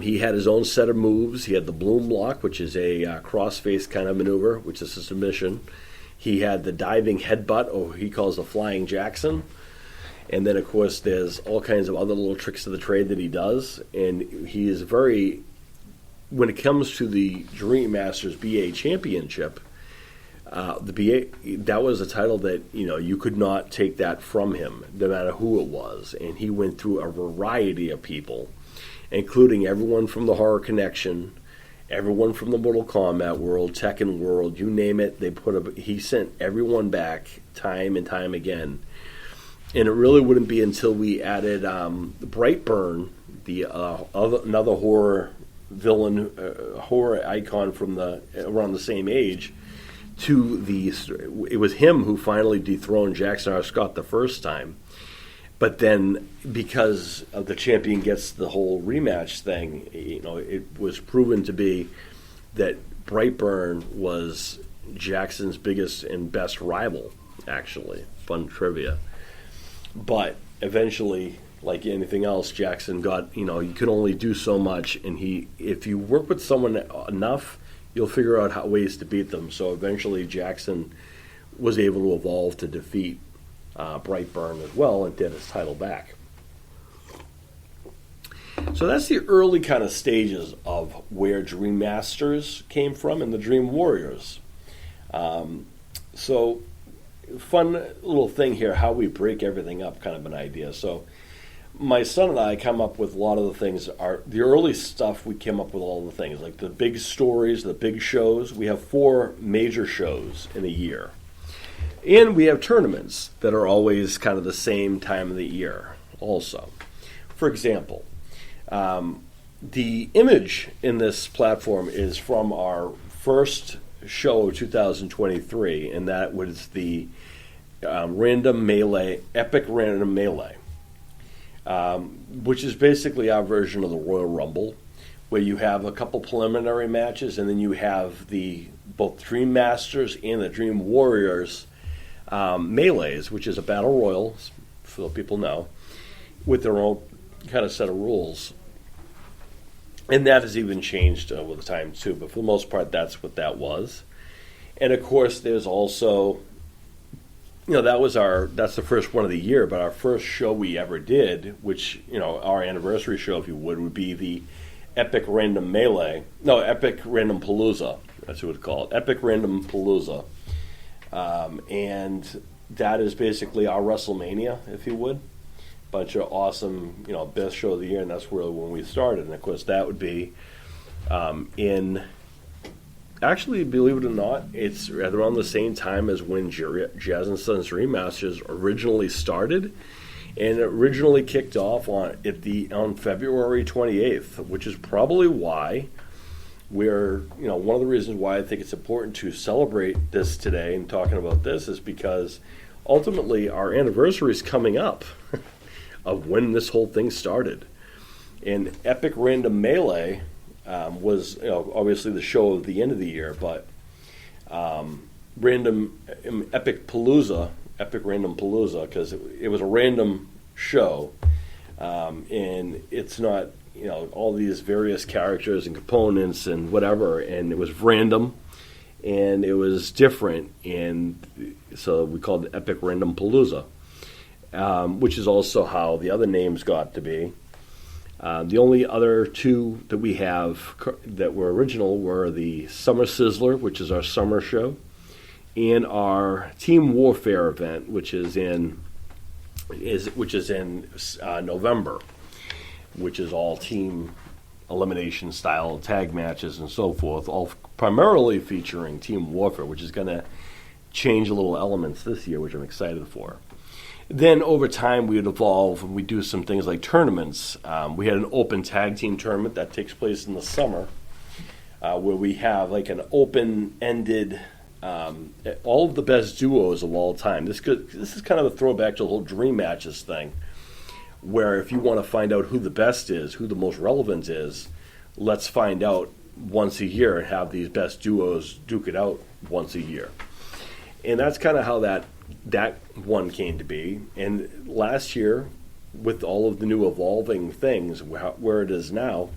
He had his own set of moves. He had the Bloom Block, which is a cross-face kind of maneuver, which is a submission. He had the diving headbutt, or he calls the Flying Jackson. And then, of course, there's all kinds of other little tricks of the trade that he does. And he is when it comes to the Dream Masters BA Championship, the BA, that was a title that, you could not take that from him, no matter who it was. And he went through a variety of people, including everyone from the Horror Connection, everyone from the Mortal Kombat world, Tekken world, you name it. He sent everyone back time and time again. And it really wouldn't be until we added Brightburn, another horror villain, horror icon from around the same age, it was him who finally dethroned Jackson R. Scott the first time. But then, because of the champion gets the whole rematch thing, it was proven to be that Brightburn was Jackson's biggest and best rival, actually. Fun trivia. But eventually, like anything else, Jackson got, you could only do so much. And if you work with someone enough, you'll figure out ways to beat them. So eventually Jackson was able to evolve to defeat Brightburn as well, and get his title back. So that's the early kind of stages of where Dream Masters came from and the Dream Warriors. So fun little thing here, how we break everything up, kind of an idea. So my son and I come up with a lot of the things. The early stuff, we came up with all the things, like the big stories, the big shows. We have 4 major shows in a year. And we have tournaments that are always kind of the same time of the year also. For example, the image in this platform is from our first show of 2023, and that was the Epic Random Melee, which is basically our version of the Royal Rumble, where you have a couple preliminary matches, and then you have both Dream Masters and the Dream Warriors melees, which is a battle royal, so people know, with their own kind of set of rules. And that has even changed over the time too, but for the most part, that's what that was. And of course, there's also, that's the first one of the year, but our first show we ever did, which, our anniversary show, if you would be the Epic Random Palooza. That's what it's called, Epic Random Palooza. And that is basically our WrestleMania, if you would. Bunch of awesome, best show of the year, and that's really when we started. And of course, that would be actually, believe it or not, it's around the same time as when Jazz and Sons Remasters originally started, and it originally kicked off on February 28th, which is probably why one of the reasons why I think it's important to celebrate this today and talking about this is because ultimately our anniversary is coming up of when this whole thing started. And Epic Random Melee was obviously the show of the end of the year, but Epic Random Palooza, because it was a random show, and it's not all these various characters and components and whatever, and it was random and it was different, and so we called it Epic Random Palooza, which is also how the other names got to be. The only other two that we have that were original were the Summer Sizzler, which is our summer show, and our Team Warfare event, which is in November, which is all team elimination style tag matches and so forth, all primarily featuring Team Warfare, which is going to change a little elements this year, which I'm excited for. Then over time we would evolve and we do some things like tournaments. We had an open tag team tournament that takes place in the summer, where we have like an open-ended, all of the best duos of all time. This is kind of a throwback to the whole Dream Matches thing, where if you want to find out who the best is, who the most relevant is, let's find out once a year and have these best duos duke it out once a year. And that's kind of how that one came to be. And last year, with all of the new evolving things, where it is now,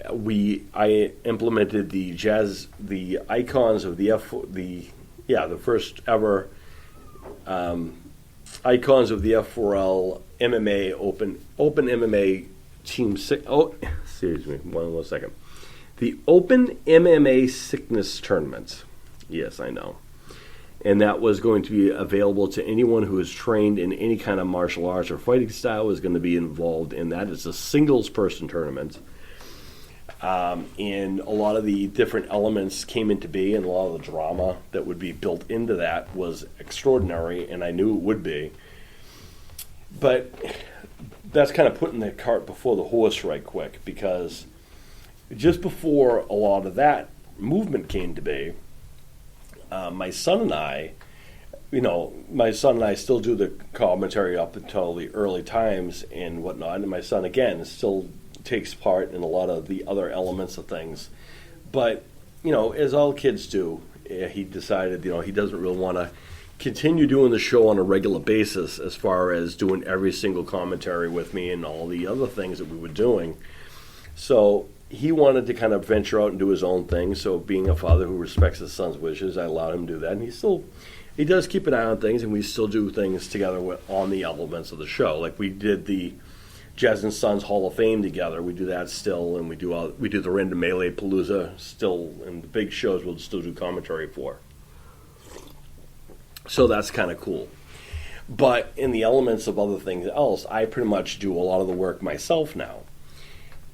I implemented the icons of the the first ever icons of the F4L MMA open MMA team. Excuse me, one second. The Open MMA Sickness Tournament. Yes, I know. And that was going to be available to anyone who is trained in any kind of martial arts or fighting style is going to be involved in that. It's a singles person tournament. And a lot of the different elements came into being, and a lot of the drama that would be built into that was extraordinary, and I knew it would be. But that's kind of putting the cart before the horse right quick, because just before a lot of that movement came to be, my son and I still do the commentary up until the early times and whatnot, and my son, again, still takes part in a lot of the other elements of things. But, as all kids do, he decided, he doesn't really want to continue doing the show on a regular basis as far as doing every single commentary with me and all the other things that we were doing. So he wanted to kind of venture out and do his own thing. So being a father who respects his son's wishes, I allowed him to do that. And he does keep an eye on things, and we still do things together on the elements of the show. Like we did the Jazz and Sons Hall of Fame together. We do that still, and we do the Random Melee Palooza still, and the big shows we'll still do commentary for. So that's kind of cool. But in the elements of other things else, I pretty much do a lot of the work myself now.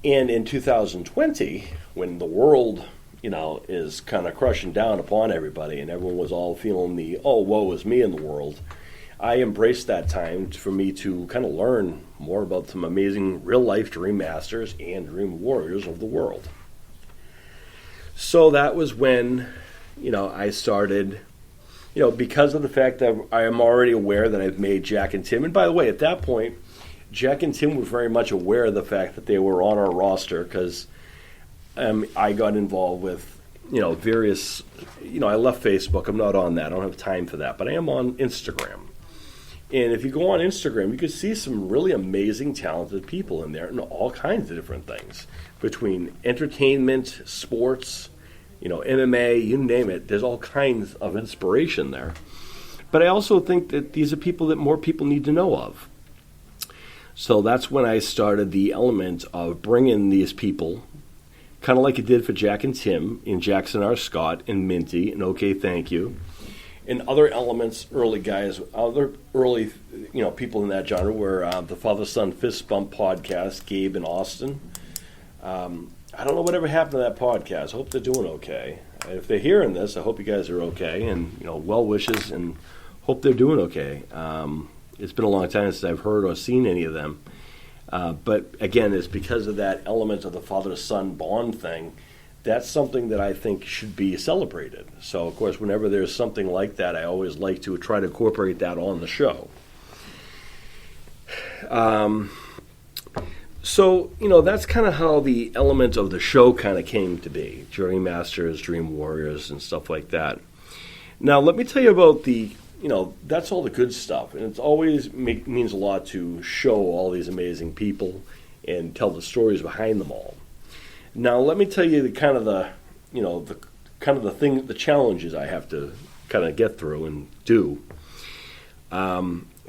And in 2020, when the world, is kind of crushing down upon everybody and everyone was all feeling the, oh, woe is me in the world, I embraced that time for me to kind of learn more about some amazing real-life Dream Masters and Dream Warriors of the world. So that was when, I started, because of the fact that I am already aware that I've made Jack and Tim. And by the way, at that point, Jack and Tim were very much aware of the fact that they were on our roster, because I got involved with various, I left Facebook. I'm not on that. I don't have time for that. But I am on Instagram. And if you go on Instagram, you can see some really amazing, talented people in there and all kinds of different things. Between entertainment, sports, MMA, you name it, there's all kinds of inspiration there. But I also think that these are people that more people need to know of. So that's when I started the element of bringing these people, kind of like it did for Jack and Tim, in Jackson R. Scott, and Minty, and OK Thank You, and other elements, early guys, other early people in that genre were the Father-Son Fist Bump podcast, Gabe and Austin. I don't know whatever happened to that podcast. I hope they're doing okay. If they're hearing this, I hope you guys are okay, and well wishes, and hope they're doing okay. It's been a long time since I've heard or seen any of them. But again, it's because of that element of the father-son bond thing. That's something that I think should be celebrated. So, of course, whenever there's something like that, I always like to try to incorporate that on the show. So, that's kind of how the element of the show kind of came to be. Dream Masters, Dream Warriors, and stuff like that. Now, let me tell you about that's all the good stuff. And it always means a lot to show all these amazing people and tell the stories behind them all. Now, let me tell you the challenges I have to kind of get through and do.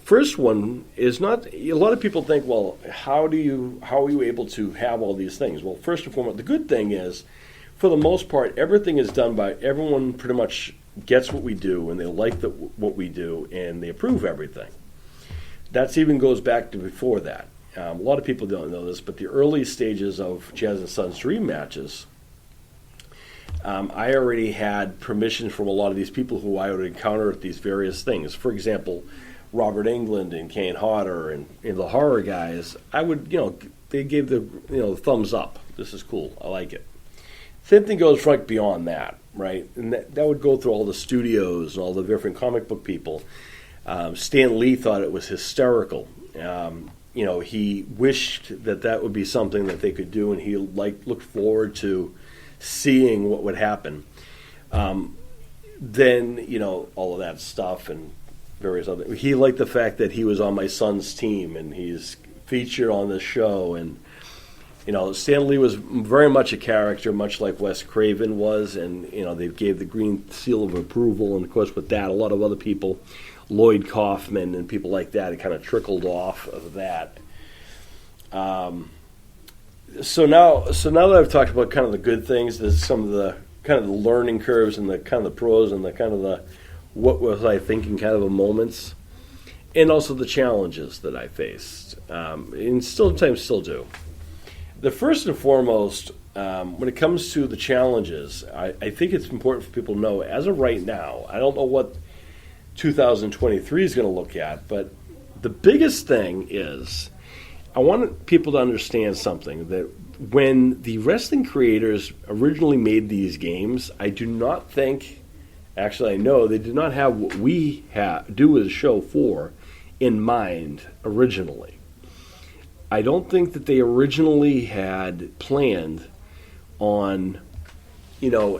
First one is not, a lot of people think, well, how are you able to have all these things? Well, first and foremost, the good thing is, for the most part, everything is done by, everyone pretty much gets what we do, and they like what we do, and they approve everything. That even goes back to before that. A lot of people don't know this, but the early stages of Jazz and Sons Dream matches, I already had permission from a lot of these people who I would encounter at these various things. For example, Robert Englund and Kane Hodder and the horror guys, I would, they gave the, thumbs up. This is cool. I like it. Same thing goes right beyond that, right? And that would go through all the studios and all the different comic book people. Stan Lee thought it was hysterical. He wished that would be something that they could do, and he looked forward to seeing what would happen. Then, all of that stuff and various other. He liked the fact that he was on my son's team, and he's featured on the show, and Stan Lee was very much a character, much like Wes Craven was, and they gave the green seal of approval, and of course with that, a lot of other people, Lloyd Kaufman and people like that, it kind of trickled off of that. So now that I've talked about kind of the good things, there's some of the kind of the learning curves and the kind of the pros and the kind of the what was I thinking kind of the moments, and also the challenges that I faced, and sometimes still do. The first and foremost, when it comes to the challenges, I think it's important for people to know, as of right now, I don't know what 2023 is going to look at, but the biggest thing is I want people to understand something, that when the wrestling creators originally made these games, I do not think, actually I know, they did not have what we do as a show for in mind originally. I don't think that they originally had planned on,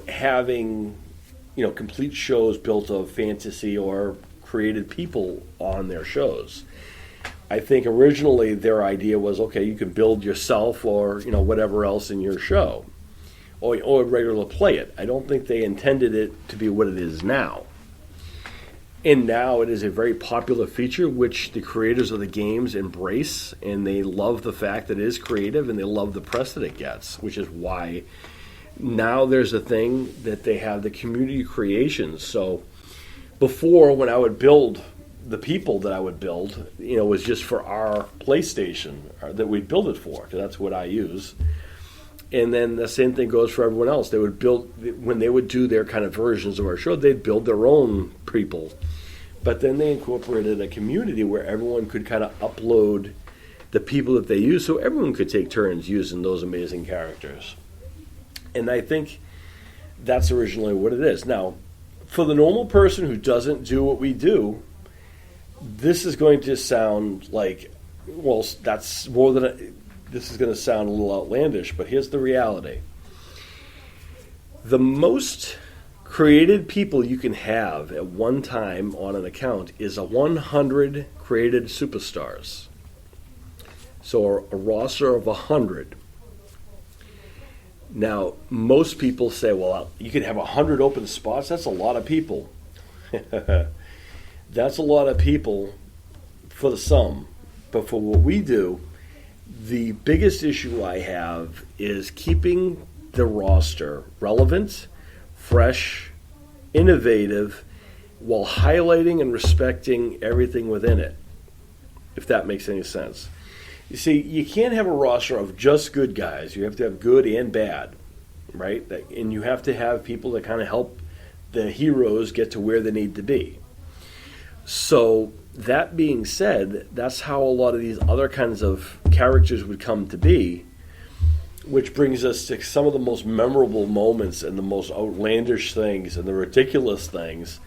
having, complete shows built of fantasy or created people on their shows. I think originally their idea was, okay, you can build yourself or, whatever else in your show, or regularly play it. I don't think they intended it to be what it is now. And now it is a very popular feature, which the creators of the games embrace, and they love the fact that it is creative, and they love the press that it gets, which is why now there's a thing that they have the community creations. So before, when I would build, the people that I would build, was just for our PlayStation that we'd build it for, because that's what I use. And then the same thing goes for everyone else. They would build, when they would do their kind of versions of our show, they'd build their own people. But then they incorporated a community where everyone could kind of upload the people that they use, so everyone could take turns using those amazing characters. And I think that's originally what it is. Now, for the normal person who doesn't do what we do, this is going to sound like, well, that's more than this is going to sound a little outlandish, but here's the reality. The most created people you can have at one time on an account is 100 created superstars. So a roster of 100. Now, most people say, well, you can have 100 open spots. That's a lot of people. That's a lot of people for the sum. But for what we do, the biggest issue I have is keeping the roster relevant, fresh, innovative, while highlighting and respecting everything within it, if that makes any sense. You see, you can't have a roster of just good guys. You have to have good and bad, right? And you have to have people that kind of help the heroes get to where they need to be. So that being said, that's how a lot of these other kinds of characters would come to be, which brings us to some of the most memorable moments and the most outlandish things and the ridiculous things.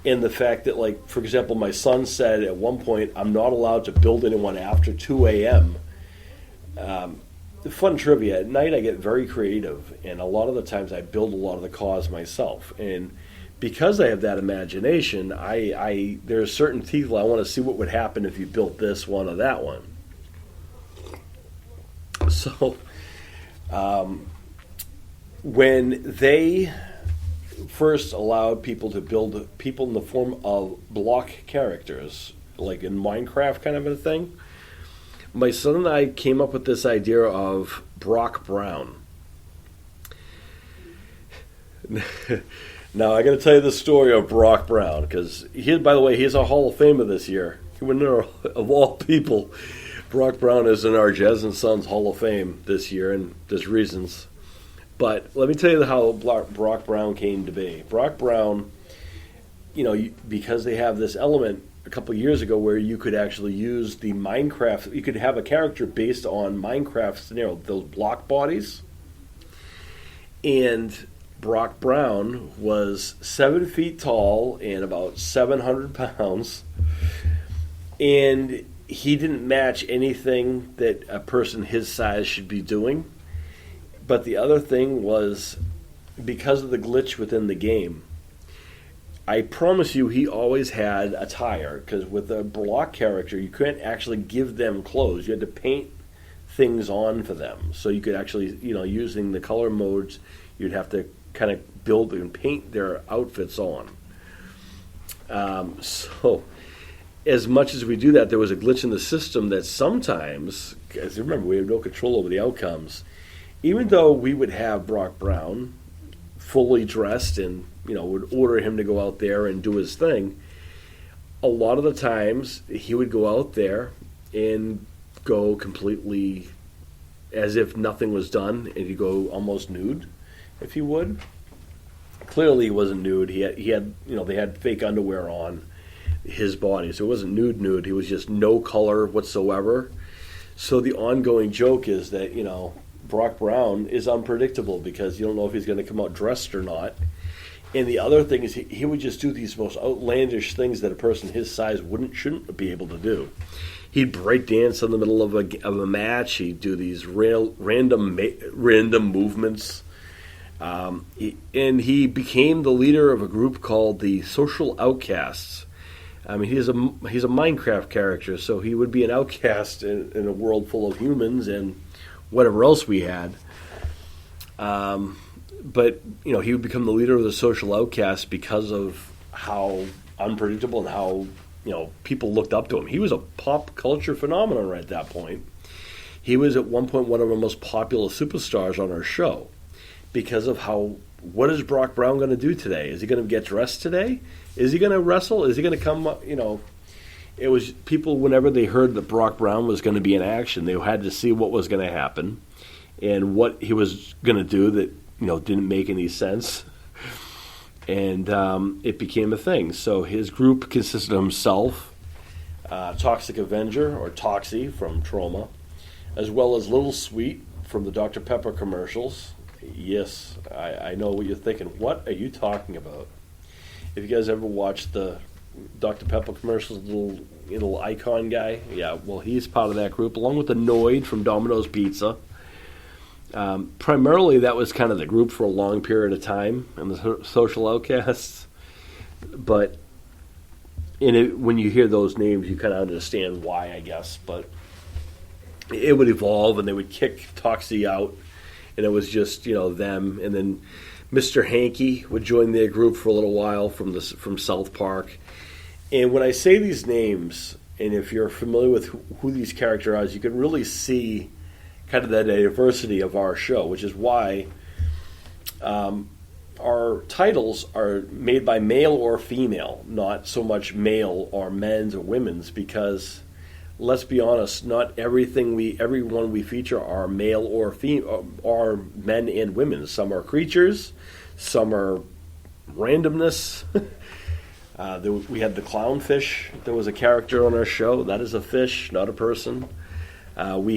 And the fact that, like, for example, my son said at one point, I'm not allowed to build anyone after 2 a.m. Fun trivia, at night I get very creative, and a lot of the times I build a lot of the cars myself. And because I have that imagination, there are certain people I want to see what would happen if you built this one or that one. So when they first allowed people to build people in the form of block characters, like in Minecraft kind of a thing, my son and I came up with this idea of Brock Brown. Now, I got to tell you the story of Brock Brown, because by the way, he's a Hall of Famer this year. Of all people, Brock Brown is in our Jez and Sons Hall of Fame this year, and there's reasons. But let me tell you how Brock Brown came to be. Brock Brown, because they have this element a couple years ago where you could actually use the Minecraft, you could have a character based on Minecraft scenario, those block bodies. And Brock Brown was 7 feet tall and about 700 pounds. And he didn't match anything that a person his size should be doing. But the other thing was, because of the glitch within the game, I promise you he always had attire, because with a block character, you couldn't actually give them clothes. You had to paint things on for them. So you could actually, using the color modes, you'd have to kind of build and paint their outfits on. So as much as we do that, there was a glitch in the system that sometimes, as you remember, we have no control over the outcomes. Even though we would have Brock Brown fully dressed and, would order him to go out there and do his thing, a lot of the times he would go out there and go completely as if nothing was done, and he'd go almost nude, if he would. Clearly he wasn't nude. He had they had fake underwear on his body, so it wasn't nude. He was just no color whatsoever. So the ongoing joke is that, Brock Brown is unpredictable because you don't know if he's going to come out dressed or not. And the other thing is he would just do these most outlandish things that a person his size shouldn't be able to do. He'd break dance in the middle of a match. He'd do these random movements. And he became the leader of a group called the Social Outcasts. I mean, he's a Minecraft character, so he would be an outcast in a world full of humans and whatever else we had. But, he would become the leader of the Social Outcasts because of how unpredictable and how, people looked up to him. He was a pop culture phenomenon at that point. He was at one point one of our most popular superstars on our show because of what is Brock Brown going to do today? Is he going to get dressed today? Is he going to wrestle? Is he going to come, It was people, whenever they heard that Brock Brown was going to be in action, they had to see what was going to happen and what he was going to do that, didn't make any sense. And it became a thing. So his group consisted of himself, Toxic Avenger, or Toxie from Trauma, as well as Little Sweet from the Dr. Pepper commercials. Yes, I know what you're thinking. What are you talking about? If you guys ever watched the Dr. Pepper commercials, little icon guy, yeah, well, he's part of that group, along with the Noid from Domino's Pizza. Primarily, that was kind of the group for a long period of time, and the social outcasts. But when you hear those names, you kind of understand why, I guess. But it would evolve, and they would kick Toxie out, and it was just them. And then Mr. Hanky would join their group for a little while from South Park. And when I say these names, and if you're familiar with who these characters are, you can really see kind of the diversity of our show, which is why our titles are made by male or female, not so much male or men's or women's, because let's be honest, not everyone we feature are male or female, or men and women. Some are creatures, some are randomness. We had the clownfish. There was a character on our show. That is a fish, not a person. This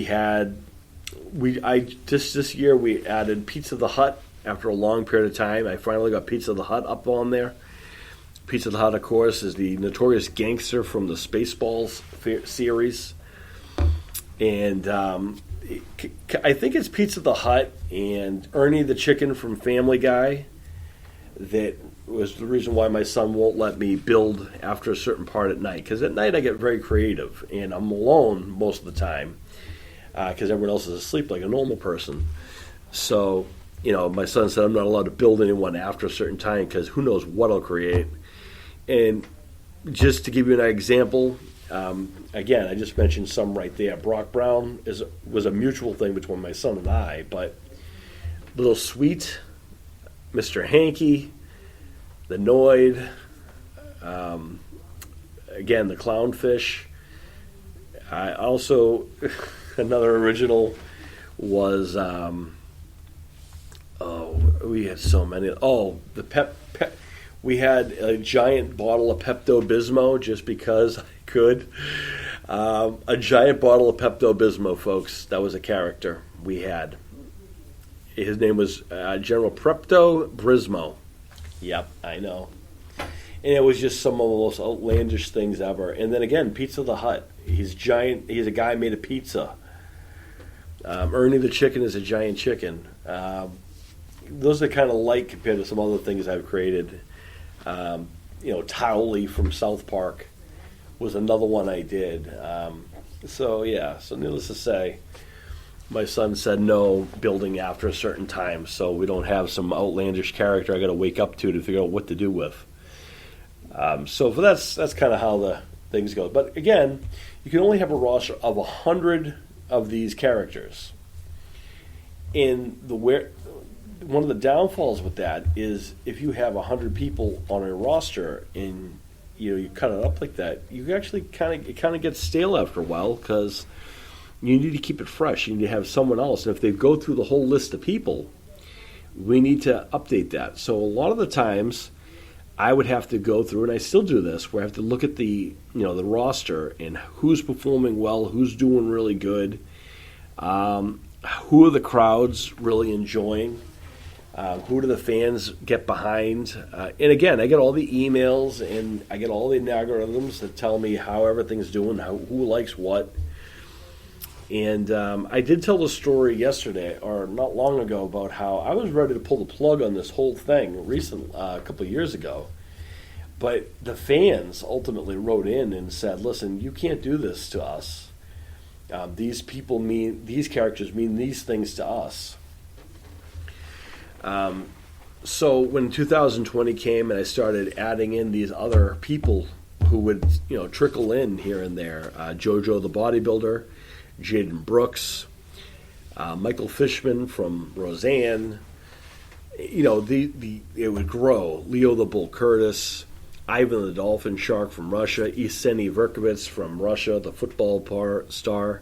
year we added Pizza the Hut after a long period of time. I finally got Pizza the Hut up on there. Pizza the Hut, of course, is the notorious gangster from the Spaceballs series. And I think it's Pizza the Hut and Ernie the chicken from Family Guy that was the reason why my son won't let me build after a certain part at night. Because at night I get very creative, and I'm alone most of the time because everyone else is asleep like a normal person. So, my son said I'm not allowed to build anyone after a certain time because who knows what I'll create. And just to give you an example, again, I just mentioned some right there. Brock Brown was a mutual thing between my son and I, but Little Sweet, Mr. Hanky, the Noid, again, the Clownfish. I also, another original was, we had so many. The we had a giant bottle of Pepto-Bismol just because I could. A giant bottle of Pepto-Bismol, folks. That was a character we had. His name was General Pepto-Bismol. Yep, I know. And it was just some of the most outlandish things ever. And then again, Pizza the Hut. He's giant. He's a guy made of pizza. Ernie the chicken is a giant chicken. Those are kind of light compared to some other things I've created. Towley from South Park was another one I did. So needless to say, my son said no building after a certain time, so we don't have some outlandish character I got to wake up to figure out what to do with. So that's kind of how the things go. But again, you can only have a roster of 100 of these characters. One of the downfalls with that is if you have 100 people on a roster and you cut it up like that, you actually it kind of gets stale after a while because you need to keep it fresh. You need to have someone else. And if they go through the whole list of people, we need to update that. So a lot of the times, I would have to go through, and I still do this, where I have to look at the roster and who's performing well, who's doing really good, who are the crowds really enjoying, who do the fans get behind. And again, I get all the emails and I get all the algorithms that tell me how everything's doing, who likes what. And I did tell the story yesterday, or not long ago, about how I was ready to pull the plug on this whole thing a couple of years ago. But the fans ultimately wrote in and said, listen, you can't do this to us. These characters mean these things to us. So when 2020 came and I started adding in these other people who would, trickle in here and there, JoJo the bodybuilder, Jaden Brooks, Michael Fishman from Roseanne, it would grow. Leo the Bull Curtis, Ivan the Dolphin Shark from Russia, Yevgeny Verkovitz from Russia, the football star.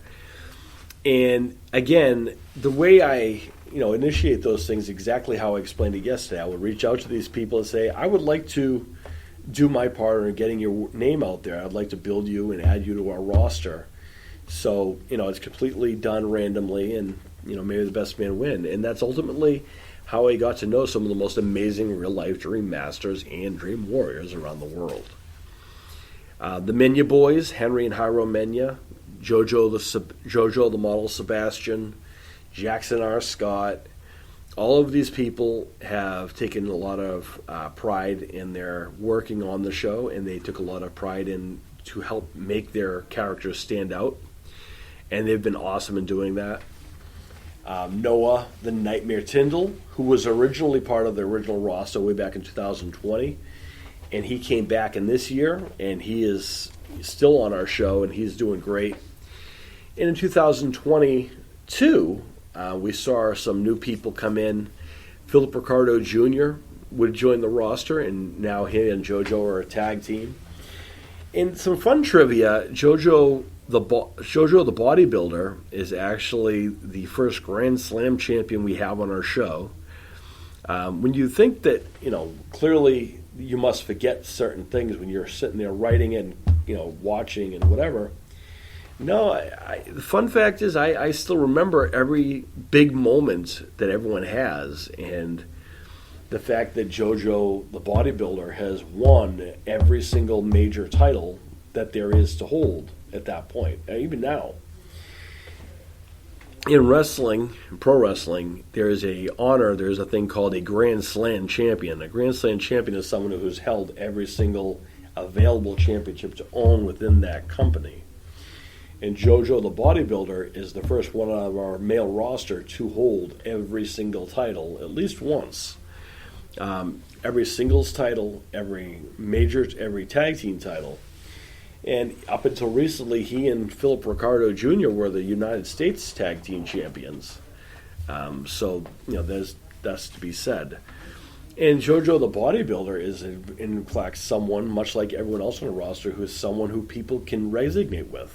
And again, the way I initiate those things exactly how I explained it yesterday. I would reach out to these people and say, I would like to do my part in getting your name out there. I'd like to build you and add you to our roster. So, it's completely done randomly, and, maybe the best man win. And that's ultimately how I got to know some of the most amazing real-life Dream Masters and Dream Warriors around the world. The Menya boys, Henry and Hyro Menya, JoJo the model Sebastian, Jackson R. Scott. All of these people have taken a lot of pride in their working on the show, and they took a lot of pride in to help make their characters stand out, and they've been awesome in doing that. Noah the Nightmare Tyndall, who was originally part of the original roster way back in 2020, and he came back in this year, and he is still on our show, and he's doing great. And in 2022, we saw some new people come in. Philip Ricardo Jr. would join the roster, and now he and JoJo are a tag team. And some fun trivia, JoJo the Bodybuilder is actually the first Grand Slam champion we have on our show. When you think that, clearly you must forget certain things when you're sitting there writing and, watching and whatever. No, the fun fact is I still remember every big moment that everyone has, and the fact that JoJo the Bodybuilder has won every single major title that there is to hold at that point, even now. In wrestling, pro wrestling, there's a thing called a Grand Slam champion. A Grand Slam champion is someone who's held every single available championship to own within that company. And JoJo the Bodybuilder is the first one out of our male roster to hold every single title at least once. Every singles title, every major, every tag team title. And up until recently, he and Philip Ricardo Jr. were the United States tag team champions. That's to be said. And JoJo the Bodybuilder is, in fact, someone, much like everyone else on the roster, who is someone who people can resonate with.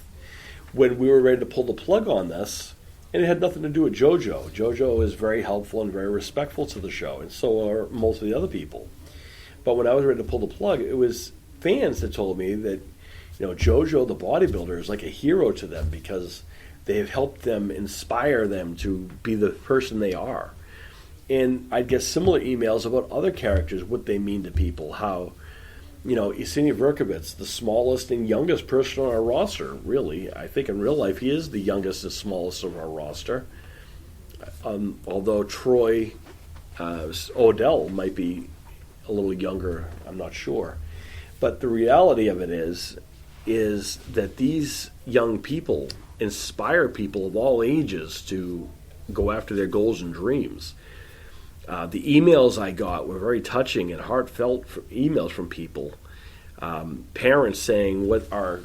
When we were ready to pull the plug on this, and it had nothing to do with JoJo. JoJo is very helpful and very respectful to the show, and so are most of the other people. But when I was ready to pull the plug, it was fans that told me that, JoJo the Bodybuilder is like a hero to them because they have helped them, inspire them to be the person they are. And I'd get similar emails about other characters, what they mean to people, how, Yesenia Verkovitz, the smallest and youngest person on our roster, really. I think in real life he is the youngest and smallest of our roster. Although Troy Odell might be a little younger, I'm not sure. But the reality of it is that these young people inspire people of all ages to go after their goals and dreams. The emails I got were very touching and heartfelt emails from people, parents saying what are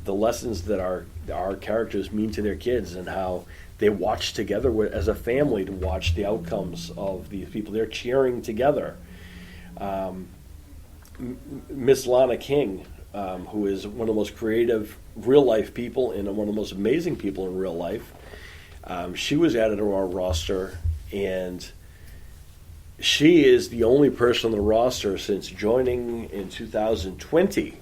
the lessons that our characters mean to their kids and how they watch together as a family to watch the outcomes of these people. They're cheering together. Miss Lana King, who is one of the most creative real-life people and one of the most amazing people in real life, she was added to our roster, and she is the only person on the roster since joining in 2020.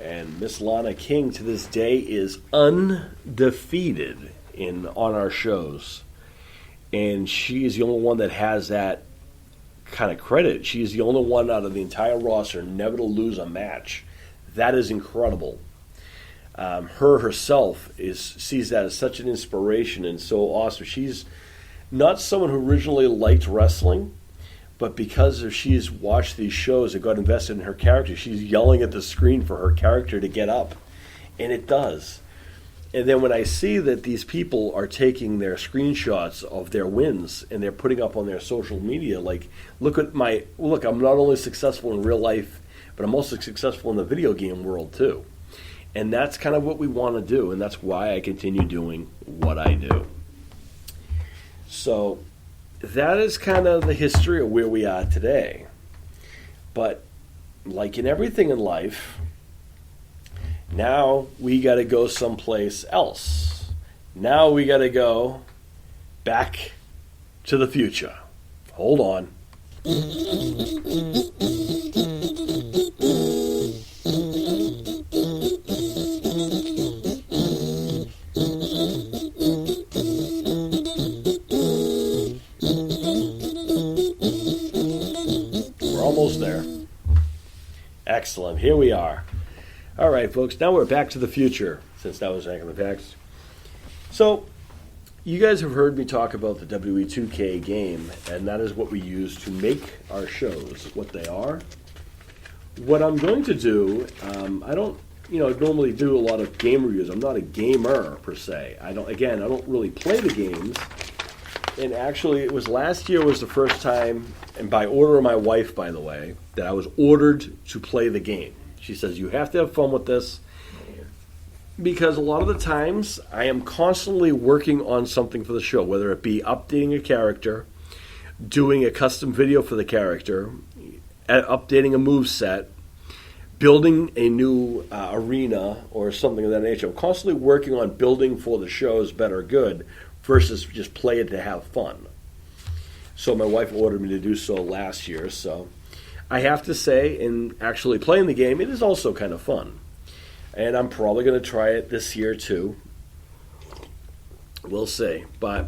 And Miss Lana King to this day is undefeated on our shows. And she is the only one that has that kind of credit. She is the only one out of the entire roster never to lose a match. That is incredible. Her herself sees that as such an inspiration and so awesome. She's not someone who originally liked wrestling, but because she's watched these shows and got invested in her character, she's yelling at the screen for her character to get up, and it does. And then when I see that these people are taking their screenshots of their wins and they're putting up on their social media, like, look, I'm not only successful in real life, but I'm also successful in the video game world too. And that's kind of what we want to do, and that's why I continue doing what I do. So that is kind of the history of where we are today. But like in everything in life, now we got to go someplace else. Now we got to go back to the future. Hold on. Almost there. Excellent. Here we are. All right, folks. Now we're back to the future, since that was back in the past. So, you guys have heard me talk about the WE2K game, and that is what we use to make our shows what they are. What I'm going to do, I don't, normally do a lot of game reviews. I'm not a gamer per se. I don't really play the games. And actually, it was last year was the first time, and by order of my wife, by the way, that I was ordered to play the game. She says, you have to have fun with this, because a lot of the times I am constantly working on something for the show, whether it be updating a character, doing a custom video for the character, updating a move set, building a new arena or something of that nature. I'm constantly working on building for the shows better good versus just play it to have fun. So my wife ordered me to do so last year. So I have to say, in actually playing the game, it is also kind of fun. And I'm probably going to try it this year too. We'll see. But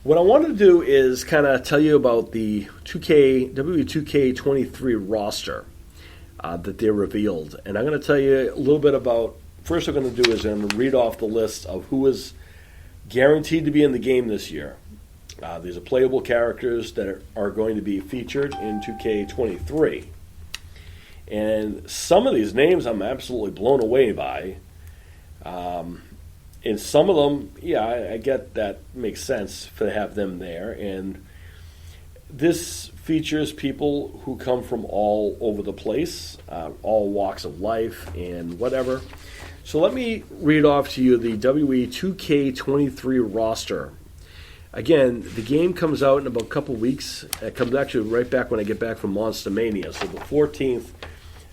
what I want to do is kind of tell you about the W2K23 roster that they revealed. And I'm going to tell you a little bit about, first I'm going to do is I'm going to read off the list of who is guaranteed to be in the game this year. These are playable characters that are going to be featured in 2K23. And some of these names I'm absolutely blown away by. And some of them, I get that makes sense to have them there. And this features people who come from all over the place, all walks of life and whatever. So let me read off to you the WE2K23 roster. Again, the game comes out in about a couple weeks. It comes actually right back when I get back from Monster Mania. So the 14th,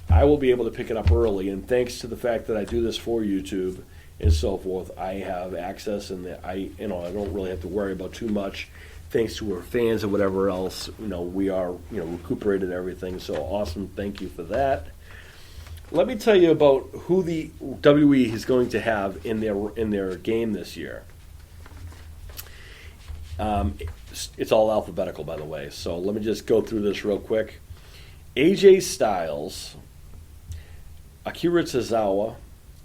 I will be able to pick it up early. And thanks to the fact that I do this for YouTube and so forth, I have access, and I don't really have to worry about too much. Thanks to our fans and whatever else, we are recuperated everything. So awesome! Thank you for that. Let me tell you about who the WE is going to have in their game this year. It's all alphabetical, by the way. So let me just go through this real quick. AJ Styles, Akira Tozawa,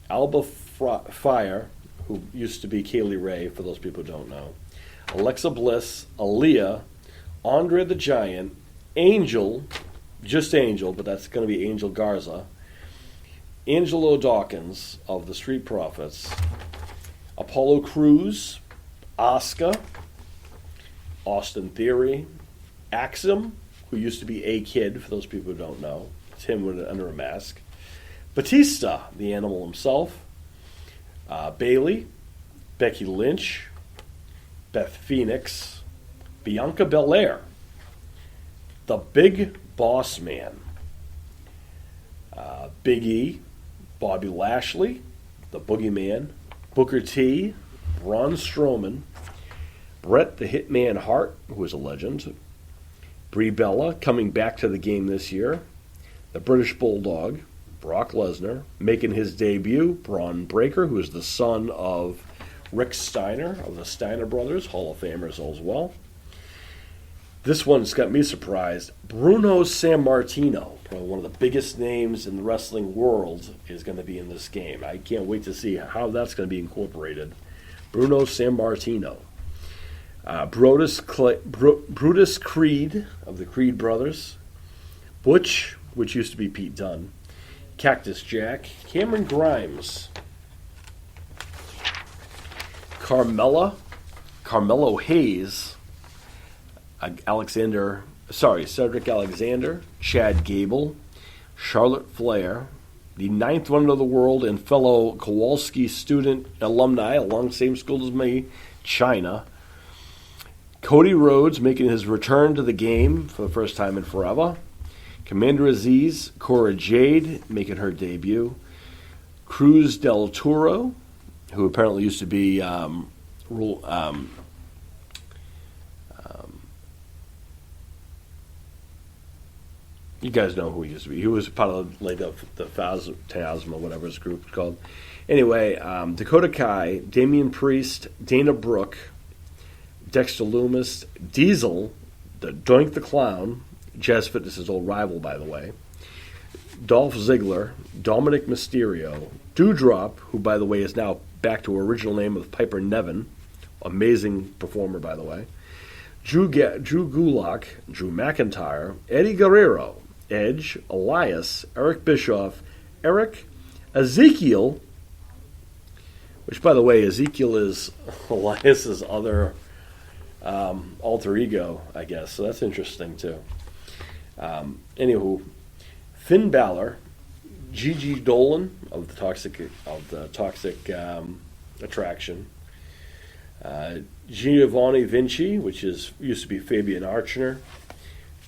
Alba Fire, who used to be Kaylee Ray, for those people who don't know, Alexa Bliss, Aaliyah, Andre the Giant, Angel, just Angel, but that's going to be Angel Garza, Angelo Dawkins of the Street Profits, Apollo Crews, Asuka, Austin Theory, Axum, who used to be A-Kid, for those people who don't know. It's him under a mask. Batista, the animal himself. Bailey, Becky Lynch, Beth Phoenix, Bianca Belair, the Big Boss Man, Big E, Bobby Lashley, the Boogeyman, Booker T, Braun Strowman, Bret the Hitman Hart, who is a legend, Brie Bella coming back to the game this year, the British Bulldog, Brock Lesnar, making his debut, Braun Breaker, who is the son of Rick Steiner of the Steiner Brothers, Hall of Famers as well. This one's got me surprised. Bruno Sammartino, probably one of the biggest names in the wrestling world, is going to be in this game. I can't wait to see how that's going to be incorporated. Bruno Sammartino. Brutus Creed of the Creed Brothers. Butch, which used to be Pete Dunne. Cactus Jack. Cameron Grimes. Carmelo Hayes. Cedric Alexander, Chad Gable, Charlotte Flair, the ninth wonder of the world and fellow Kowalski student alumni along same school as me, China. Cody Rhodes making his return to the game for the first time in forever. Commander Aziz, Cora Jade making her debut. Cruz del Toro, who apparently used to be you guys know who he used to be. He was part of the Phasma, whatever his group is called. Anyway, Dakota Kai, Damian Priest, Dana Brooke, Dexter Loomis, Diesel, the Doink the Clown, Jazz Fitness's old rival, by the way, Dolph Ziggler, Dominic Mysterio, Doudrop, who, by the way, is now back to original name of Piper Niven, amazing performer, by the way. Drew Gulak, Drew McIntyre, Eddie Guerrero, Edge, Elias, Eric Bischoff, Eric, Ezekiel, which, by the way, Ezekiel is Elias's other alter ego, I guess. So that's interesting, too. Anywho, Finn Balor, Gigi Dolan of the Toxic Attraction, Giovanni Vinci, which used to be Fabian Archner,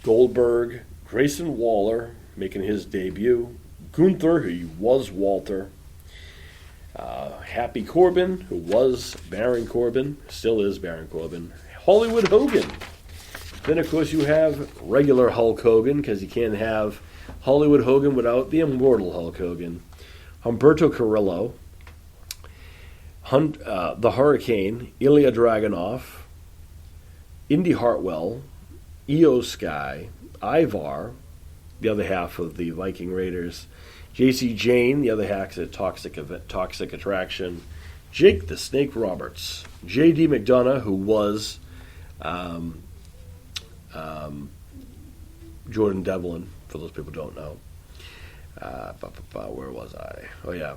Goldberg, Grayson Waller making his debut, Gunther, who was Walter, Happy Corbin, who was Baron Corbin, still is Baron Corbin, Hollywood Hogan. Then, of course, you have regular Hulk Hogan, because you can't have Hollywood Hogan without the immortal Hulk Hogan. Humberto Carrillo, the Hurricane, Ilya Dragunov, Indy Hartwell, Io Sky, Ivar, the other half of the Viking Raiders, J.C. Jane, the other half of Toxic Attraction, Jake the Snake Roberts, J.D. McDonough, who was Jordan Devlin, for those people who don't know. Where was I? Oh, yeah.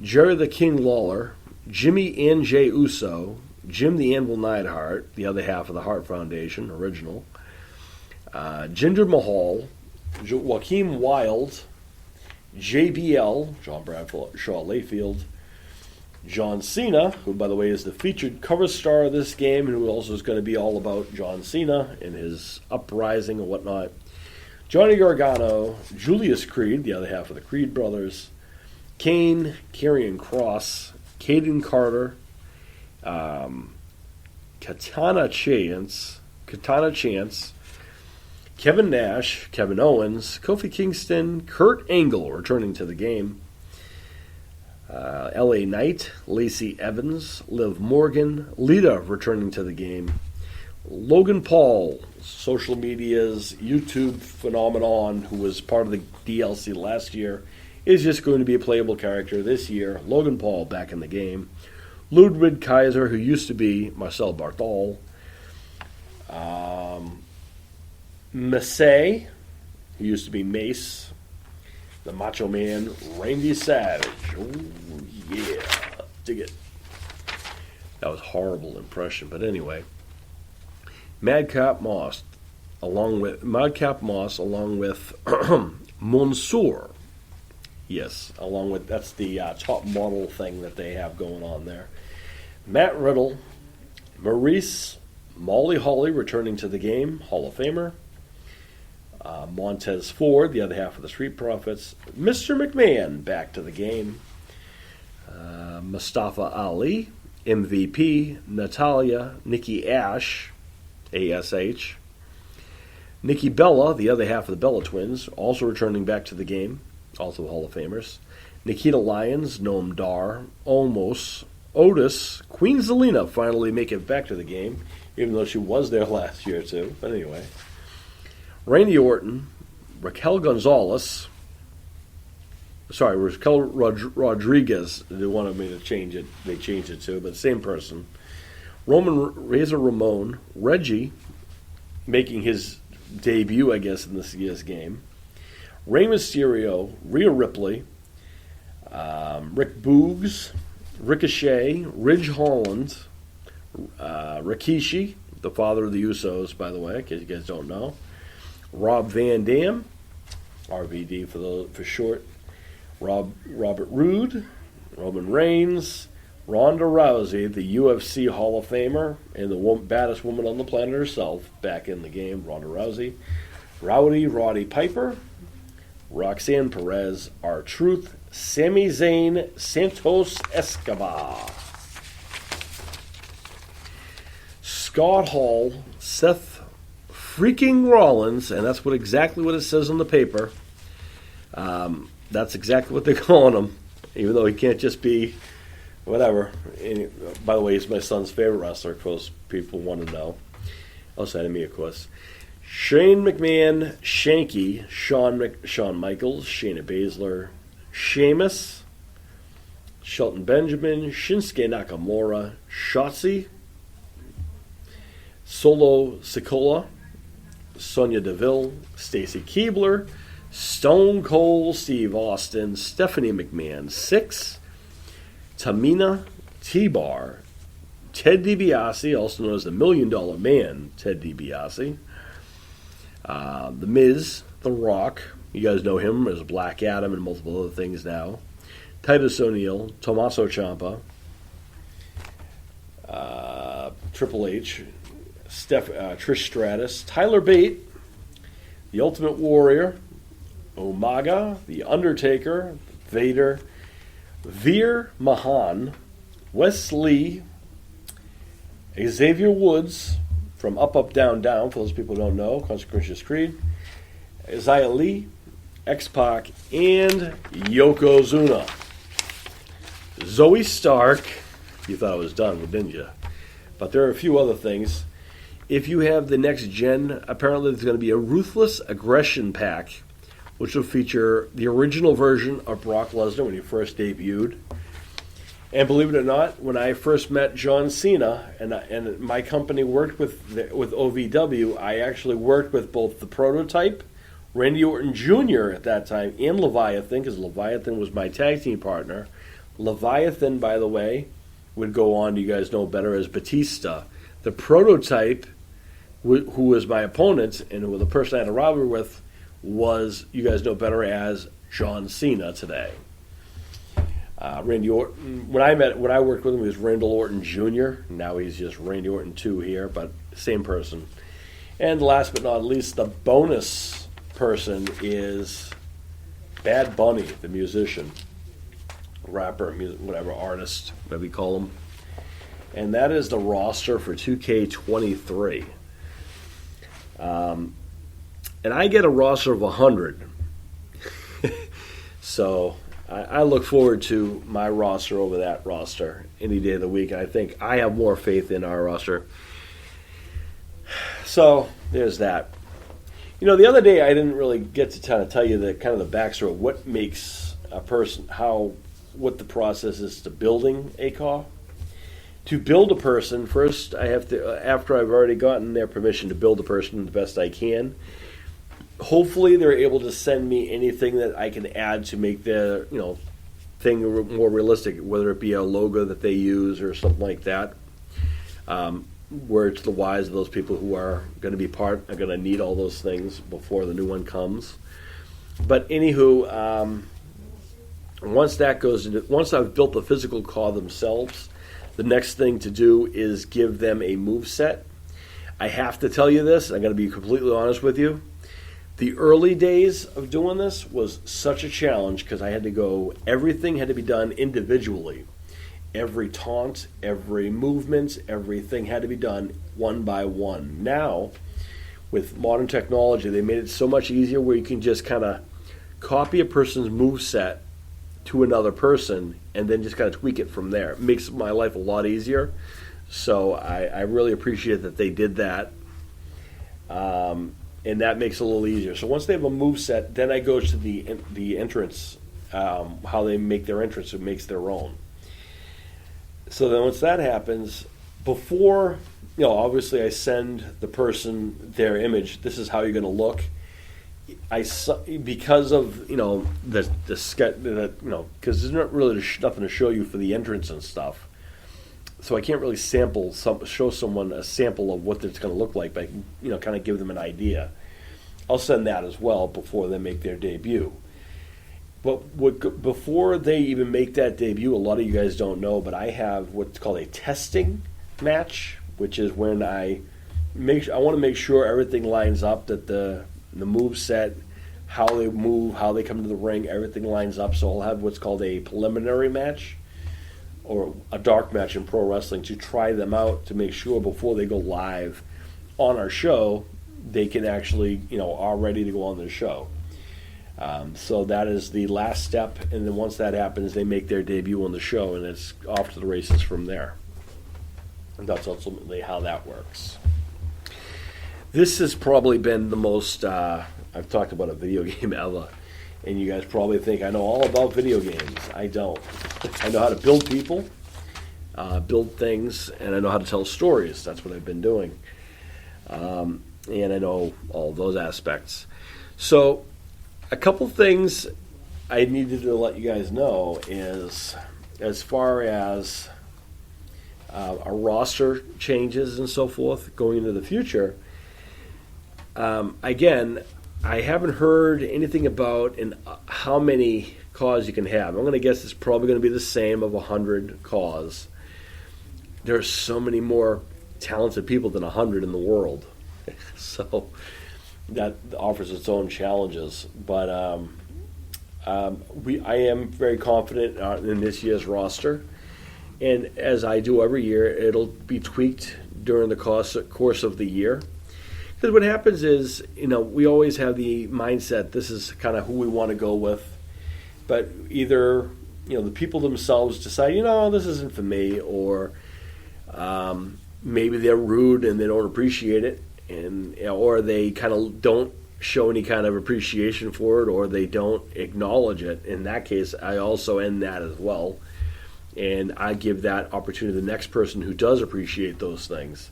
Jerry the King Lawler, Jimmy and Jay Uso, Jim the Anvil Neidhart, the other half of the Hart Foundation, original, Jinder Mahal, Joaquin Wilde, JBL, John Bradshaw Layfield, John Cena, who, by the way, is the featured cover star of this game, and who also is going to be all about John Cena and his uprising and whatnot, Johnny Gargano, Julius Creed, the other half of the Creed brothers, Kane, Karrion Kross, Caden Carter, Katana Chance, Kevin Nash, Kevin Owens, Kofi Kingston, Kurt Angle returning to the game, LA Knight, Lacey Evans, Liv Morgan, Lita returning to the game, Logan Paul, social media's YouTube phenomenon, who was part of the DLC last year, is just going to be a playable character this year. Logan Paul back in the game. Ludwig Kaiser, who used to be Marcel Barthol. Massey, who used to be Mace. The Macho Man, Randy Savage. Oh, yeah. Dig it. That was a horrible impression, but anyway. Madcap Moss, along with Mansoor. Yes, along with, that's the top model thing that they have going on there. Matt Riddle, Maurice, Molly Holly returning to the game, Hall of Famer. Montez Ford, the other half of the Street Profits. Mr. McMahon back to the game. Mustafa Ali, MVP. Natalia, Nikki Ash, ASH. Nikki Bella, the other half of the Bella Twins, also returning back to the game, also Hall of Famers. Nikita Lyons, Noam Dar, Omos, Otis, Queen Zelina finally make it back to the game, even though she was there last year too. But anyway. Randy Orton, Raquel Gonzalez, Raquel Rodriguez, they wanted me to change it, they changed it too, but same person. Razor Ramon, Reggie, making his debut, I guess, in this year's game. Rey Mysterio, Rhea Ripley, Rick Boogs, Ricochet, Ridge Holland, Rikishi, the father of the Usos, by the way, in case you guys don't know. Rob Van Dam, RVD for short. Robert Roode, Roman Reigns, Ronda Rousey, the UFC Hall of Famer, and the baddest woman on the planet herself, back in the game, Ronda Rousey. Roddy Piper, Roxanne Perez, R-Truth, Sami Zayn, Santos Escobar. Scott Hall, Seth freaking Rollins, and that's exactly what it says on the paper. That's exactly what they're calling him, even though he can't just be whatever. And, by the way, he's my son's favorite wrestler, because people want to know. Outside of me, of course. Shane McMahon, Shanky, Shawn Michaels, Shayna Baszler, Sheamus, Shelton Benjamin, Shinsuke Nakamura, Shotzi, Solo Sikola, Sonia Deville, Stacy Keebler, Stone Cold Steve Austin, Stephanie McMahon, Six, Tamina T-Bar, Ted DiBiase, also known as the $1 Million Man, Ted DiBiase, The Miz, The Rock, you guys know him as Black Adam and multiple other things now, Titus O'Neil, Tommaso Ciampa, Triple H, Trish Stratus, Tyler Bate, The Ultimate Warrior, Umaga, The Undertaker, Vader, Veer Mahan, Wes Lee, Xavier Woods from Up Up Down Down, for those people who don't know, Consecracious Creed, Isaiah Lee, X-Pac, and Yokozuna. Zoe Stark, you thought I was done, didn't you? But there are a few other things. If you have the next gen, apparently there's going to be a Ruthless Aggression pack, which will feature the original version of Brock Lesnar when he first debuted. And believe it or not, when I first met John Cena, and my company worked with OVW, I actually worked with both the prototype, Randy Orton Jr. at that time, and Leviathan, because Leviathan was my tag team partner. Leviathan, by the way, would go on, you guys know better, as Batista. The prototype, who was my opponent, and who the person I had a rivalry with, was, you guys know better, as John Cena today. Randy Orton, when I worked with him, he was Randall Orton Jr. Now he's just Randy Orton 2 here, but same person. And last but not least, the bonus person is Bad Bunny, the musician, rapper, whatever, artist, whatever you call him. And that is the roster for 2K23. And I get a roster of 100. So I look forward to my roster over that roster any day of the week. And I think I have more faith in our roster. So there's that. You know, the other day I didn't really get to tell you the kind of the backstory of what makes a person, what the process is to building a car. To build a person, first I have to, after I've already gotten their permission to build a person the best I can, hopefully they're able to send me anything that I can add to make their, thing more realistic, whether it be a logo that they use or something like that. Where it's the wise of those people who are going to be are going to need all those things before the new one comes. But anywho, once I've built the physical car themselves, the next thing to do is give them a move set. I have to tell you this, I'm going to be completely honest with you. The early days of doing this was such a challenge because everything had to be done individually. Every taunt, every movement, everything had to be done one by one. Now, with modern technology, they made it so much easier where you can just kind of copy a person's move set to another person and then just kind of tweak it from there. It makes my life a lot easier. So I really appreciate that they did that. And that makes it a little easier. So once they have a move set, then I go to the entrance, how they make their entrance, it makes their own. So then once that happens, before, obviously I send the person their image. This is how you're going to look. Because of, the sketch, because there's not really nothing to show you for the entrance and stuff. So I can't really show someone a sample of what it's going to look like, but I can, kind of give them an idea. I'll send that as well before they make their debut. But before they even make that debut, a lot of you guys don't know, but I have what's called a testing match, which is when I want to make sure everything lines up, that the move set, how they move, how they come to the ring, everything lines up. So I'll have what's called a preliminary match, or a dark match in pro wrestling, to try them out to make sure before they go live on our show, they can actually, are ready to go on the show. So that is the last step, and then once that happens, they make their debut on the show, and it's off to the races from there. And that's ultimately how that works. This has probably been the most, I've talked about a video game ever, and you guys probably think I know all about video games. I don't. I know how to build people, build things, and I know how to tell stories. That's what I've been doing. and I know all those aspects. So a couple things I needed to let you guys know is, as far as our roster changes and so forth going into the future, again, I haven't heard anything about how many cause you can have. I'm going to guess it's probably going to be the same of 100 cause. There's so many more talented people than 100 in the world. So that offers its own challenges. But I am very confident in this year's roster. And as I do every year, it'll be tweaked during the course of the year. Because what happens is, we always have the mindset, this is kind of who we want to go with. But either, the people themselves decide, this isn't for me, or maybe they're rude and they don't appreciate it, or they kind of don't show any kind of appreciation for it, or they don't acknowledge it. In that case, I also end that as well. And I give that opportunity to the next person who does appreciate those things.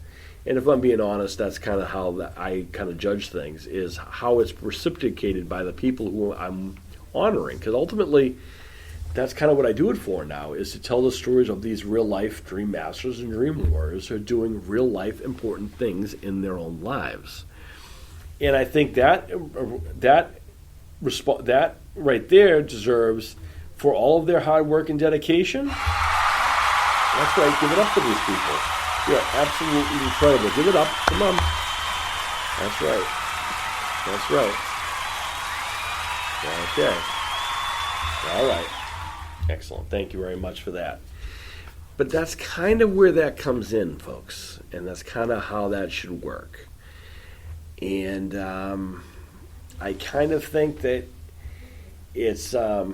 And if I'm being honest, that's kind of how I kind of judge things, is how it's reciprocated by the people who I'm honoring. Because ultimately, that's kind of what I do it for now, is to tell the stories of these real-life dream masters and dream warriors who are doing real-life important things in their own lives. And I think that right there deserves, for all of their hard work and dedication, that's right, give it up for these people. You're absolutely incredible. Give it up. Come on. That's right. That's right. Okay. All right. Excellent. Thank you very much for that. But that's kind of where that comes in, folks. And that's kind of how that should work. And I kind of think that it's, I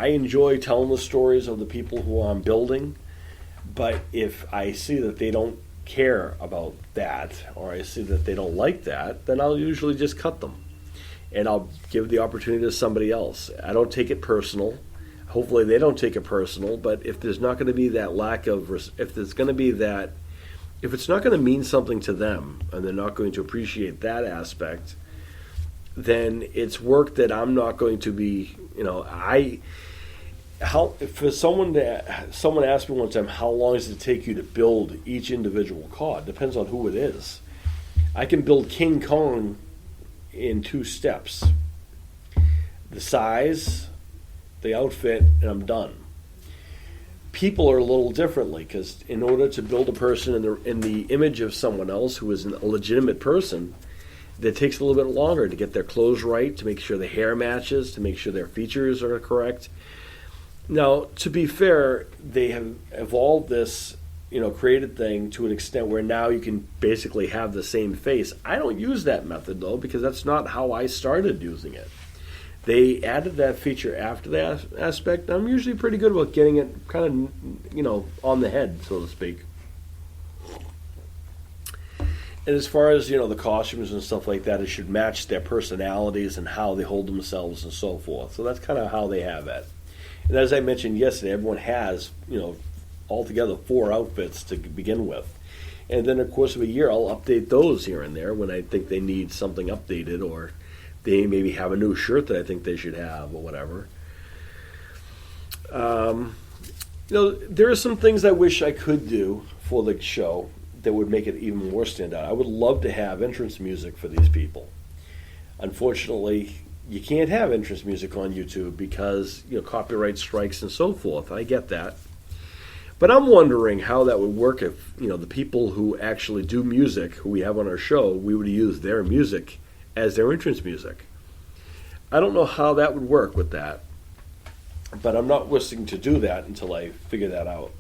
enjoy telling the stories of the people who I'm building. But if I see that they don't care about that, or I see that they don't like that, then I'll usually just cut them. And I'll give the opportunity to somebody else. I don't take it personal. Hopefully they don't take it personal, but if there's not going to be that if it's not going to mean something to them, and they're not going to appreciate that aspect, then it's work that I'm not going to be, someone asked me one time, how long does it take you to build each individual card? Depends on who it is. I can build King Kong in 2 steps. The size, the outfit, and I'm done. People are a little differently, because in order to build a person in the image of someone else who is a legitimate person, that takes a little bit longer to get their clothes right, to make sure the hair matches, to make sure their features are correct. Now, to be fair, they have evolved this, created thing to an extent where now you can basically have the same face. I don't use that method, though, because that's not how I started using it. They added that feature after that aspect. I'm usually pretty good about getting it kind of, on the head, so to speak. And as far as, the costumes and stuff like that, it should match their personalities and how they hold themselves and so forth. So that's kind of how they have it. And as I mentioned yesterday, everyone has, altogether 4 outfits to begin with. And then, of course, of a year, I'll update those here and there when I think they need something updated, or they maybe have a new shirt that I think they should have, or whatever. There are some things I wish I could do for the show that would make it even more stand out. I would love to have entrance music for these people. Unfortunately, you can't have entrance music on YouTube because, copyright strikes and so forth. I get that. But I'm wondering how that would work if, the people who actually do music, who we have on our show, we would use their music as their entrance music. I don't know how that would work with that, but I'm not wishing to do that until I figure that out.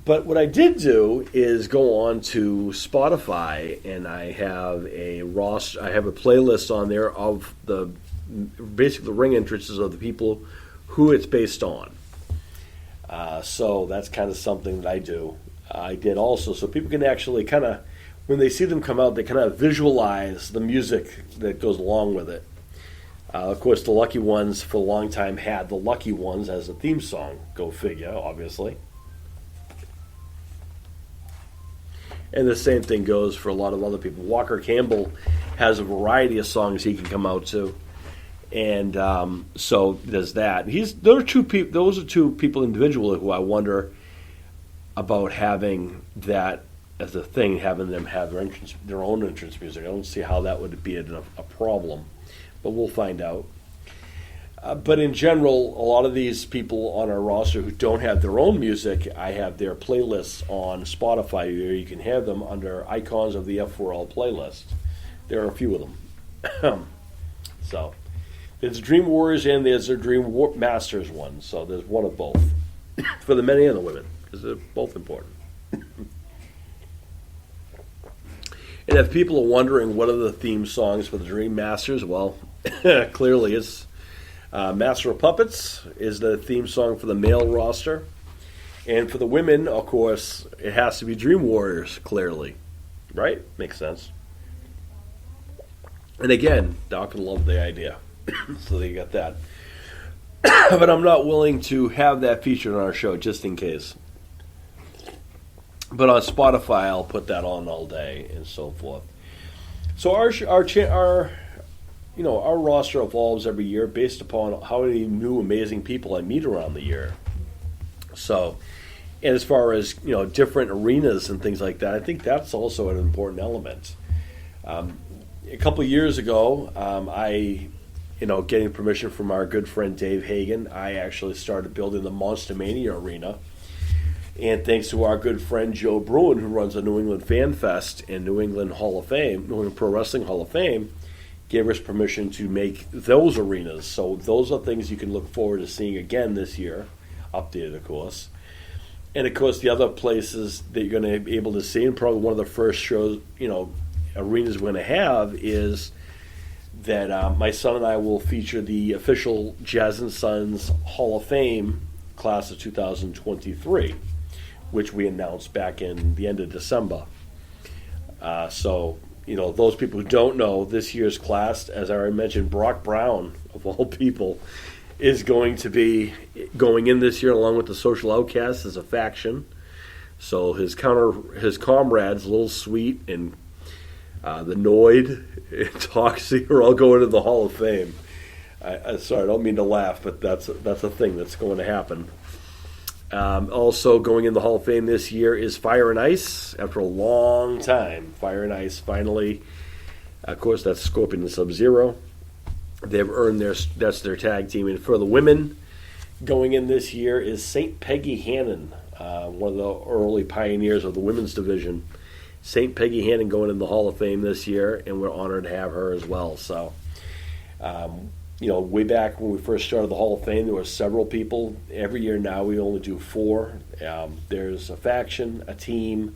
But what I did do is go on to Spotify, and I have a playlist on there of basically the ring entrances of the people who it's based on. So that's kind of something that I do. I did also, so people can actually kind of, when they see them come out, they kind of visualize the music that goes along with it. Of course, the Lucky Ones for a long time had the Lucky Ones as a theme song. Go figure, obviously. And the same thing goes for a lot of other people. Walker Campbell has a variety of songs he can come out to, and so there's that. Those are two people individually who I wonder about having that as a thing, having them have their own entrance music. I don't see how that would be a problem, but we'll find out. But in general, a lot of these people on our roster who don't have their own music, I have their playlists on Spotify where you can have them under Icons of the F4L playlist. There are a few of them. So there's Dream Warriors and there's a Dream Masters one. So there's one of both for the men and the women because they're both important. And if people are wondering what are the theme songs for the Dream Masters, well, clearly it's Master of Puppets is the theme song for the male roster. And for the women, of course, it has to be Dream Warriors, clearly. Right? Makes sense. And again, Doc would love the idea. So they got that. But I'm not willing to have that featured on our show, just in case. But on Spotify, I'll put that on all day and so forth. So our roster evolves every year based upon how many new amazing people I meet around the year. So, and as far as different arenas and things like that, I think that's also an important element. A couple of years ago, getting permission from our good friend Dave Hagan, I actually started building the Monster Mania arena. And thanks to our good friend Joe Bruin, who runs the New England Fan Fest and New England Pro Wrestling Hall of Fame, gave us permission to make those arenas. So those are things you can look forward to seeing again this year, updated of course. And of course the other places that you're going to be able to see, and probably one of the first shows, arenas we're going to have is that my son and I will feature the official Jazz and Sons Hall of Fame class of 2023, which we announced back in the end of December. Those people who don't know, this year's class, as I already mentioned, Brock Brown, of all people, is going to be going in this year along with the Social Outcasts as a faction. So his comrades, Little Sweet and the Noid and Toxie, are all going to the Hall of Fame. Sorry, I don't mean to laugh, but that's a thing that's going to happen. Also going in the Hall of Fame this year is Fire and Ice. After a long time, Fire and Ice finally, of course, that's Scorpion and Sub-Zero. They've earned that's their tag team. And for the women, going in this year is St. Peggy Hannon, one of the early pioneers of the women's division. St. Peggy Hannon going in the Hall of Fame this year, and we're honored to have her as well. So, way back when we first started the Hall of Fame, there were several people. Every year now we only do 4. There's a faction, a team,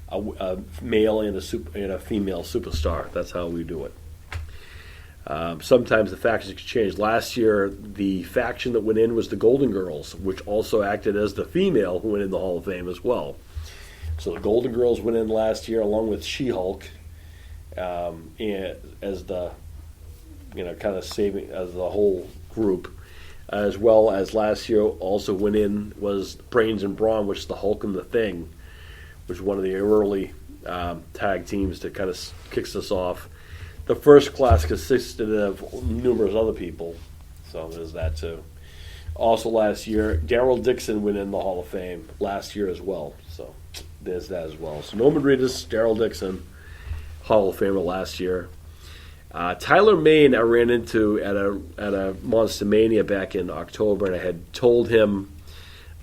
a male and a female superstar. That's how we do it. Sometimes the factions can change. Last year, the faction that went in was the Golden Girls, which also acted as the female who went in the Hall of Fame as well. So the Golden Girls went in last year along with She-Hulk as the kind of saving as the whole group, as well as last year also went in was Brains and Brawn, which is the Hulk and the Thing, which was one of the early tag teams that kind of kicks us off. The first class consisted of numerous other people, so there's that too. Also last year, Daryl Dixon went in the Hall of Fame last year as well, so there's that as well. So Norman Reedus, Daryl Dixon, Hall of Famer last year. Tyler Main I ran into at a Monster Mania back in October, and I had told him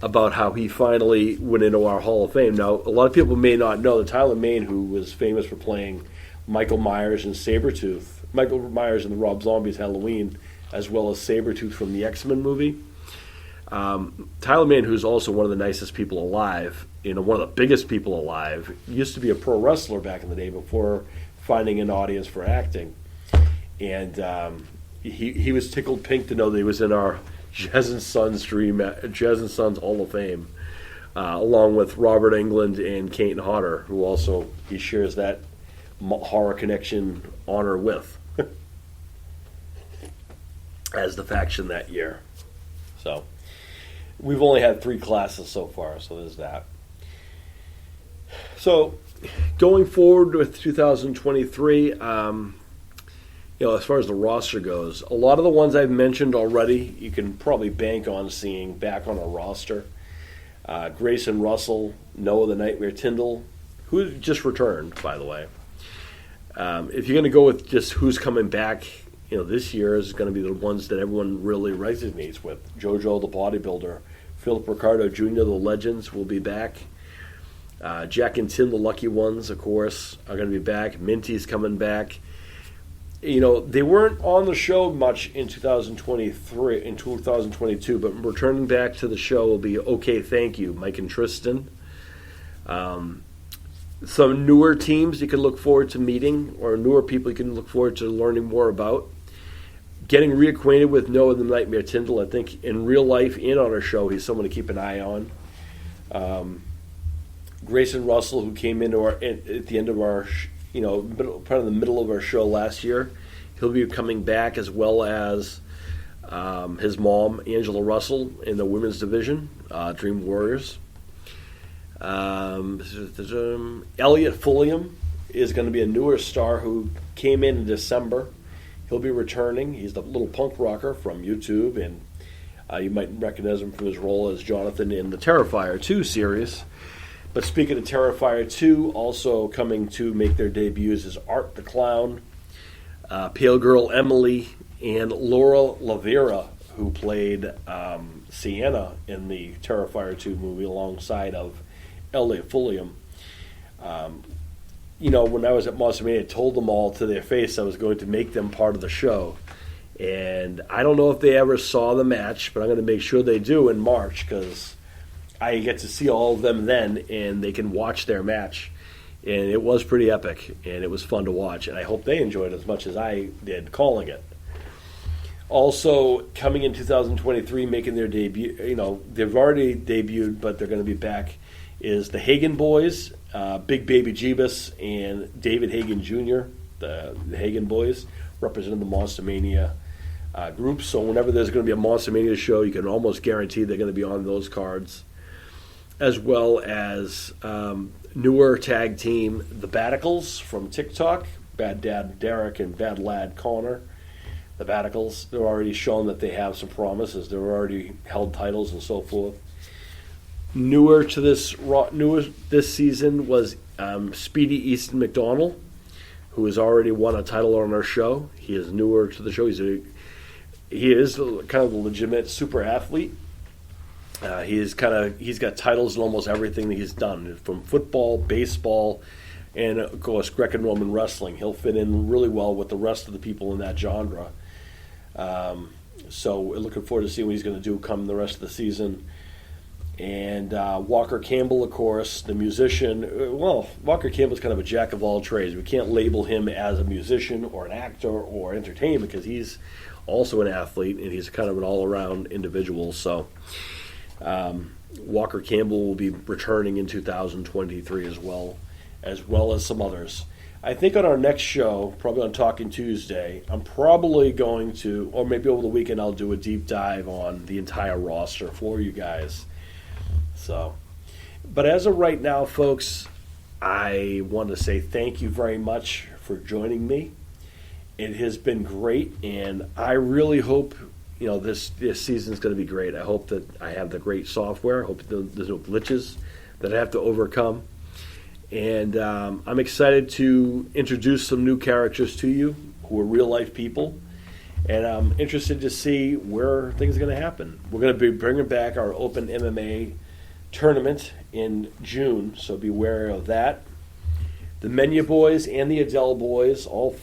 about how he finally went into our Hall of Fame. Now, a lot of people may not know that Tyler Main, who was famous for playing Michael Myers and Sabretooth, Michael Myers in the Rob Zombie's Halloween, as well as Sabretooth from the X-Men movie. Tyler Main, who's also one of the nicest people alive, one of the biggest people alive, used to be a pro wrestler back in the day before finding an audience for acting. And he was tickled pink to know that he was in our Jazz and Sons Hall of Fame, along with Robert Englund and Kate Hodder, who also he shares that horror connection honor with as the faction that year. So we've only had 3 classes so far, so there's that. So, going forward with 2023, as far as the roster goes, a lot of the ones I've mentioned already, you can probably bank on seeing back on a roster. Grayson Russell, Noah the Nightmare Tyndall, who just returned, by the way. If you're going to go with just who's coming back, this year is going to be the ones that everyone really resonates with. JoJo the Bodybuilder, Philip Ricardo Jr., the Legends will be back. Jack and Tim, the Lucky Ones, of course, are going to be back. Minty's coming back. They weren't on the show much in 2022, but returning back to the show will be Okay Thank You, Mike and Tristan. Some newer teams you can look forward to meeting, or newer people you can look forward to learning more about. Getting reacquainted with Noah the Nightmare Tyndall. I think in real life and on our show, he's someone to keep an eye on. Grayson Russell, who came into at the end of our, part of the middle of our show last year, he'll be coming back, as well as his mom, Angela Russell, in the women's division, Dream Warriors. Elliot Fulliam is going to be a newer star who came in December. He'll be returning. He's the little punk rocker from YouTube, and you might recognize him from his role as Jonathan in the Terrifier 2 series. But speaking of Terrifier 2, also coming to make their debuts is Art the Clown, Pale Girl Emily, and Laura Lavera, who played Sienna in the Terrifier 2 movie alongside of Elliot Fulliam. When I was at Monster Mania, I told them all to their face I was going to make them part of the show. And I don't know if they ever saw the match, but I'm going to make sure they do in March, because I get to see all of them then, and they can watch their match. And it was pretty epic, and it was fun to watch. And I hope they enjoyed it as much as I did calling it. Also, coming in 2023, making their debut, they've already debuted, but they're going to be back, is the Hagen Boys, Big Baby Jeebus, and David Hagen Jr., the Hagen Boys, representing the Monster Mania group. So whenever there's going to be a Monster Mania show, you can almost guarantee they're going to be on those cards. As well as newer tag team, the Baticles from TikTok, Bad Dad Derek and Bad Lad Connor. The Baticles, they're already shown that they have some promises. They've already held titles and so forth. Newer to this season was Speedy Easton McDonald, who has already won a title on our show. He is newer to the show. He is kind of a legitimate super athlete. He's got titles in almost everything that he's done, from football, baseball, and of course Greco-Roman wrestling. He'll fit in really well with the rest of the people in that genre. So we're looking forward to seeing what he's going to do come the rest of the season. And Walker Campbell, of course, the musician. Well, Walker Campbell's kind of a jack of all trades. We can't label him as a musician or an actor or entertainment, because he's also an athlete, and he's kind of an all-around individual. So Walker Campbell will be returning in 2023 as well as some others. I think on our next show, probably on Talking Tuesday, I'm probably going to, or maybe over the weekend, I'll do a deep dive on the entire roster for you guys. So, but as of right now, folks, I want to say thank you very much for joining me. It has been great, and I really hope this season is going to be great. I hope that I have the great software. I hope there's no glitches that I have to overcome. And I'm excited to introduce some new characters to you who are real-life people. And I'm interested to see where things are going to happen. We're going to be bringing back our Open MMA tournament in June, so be aware of that. The Menya Boys and the Adele Boys, all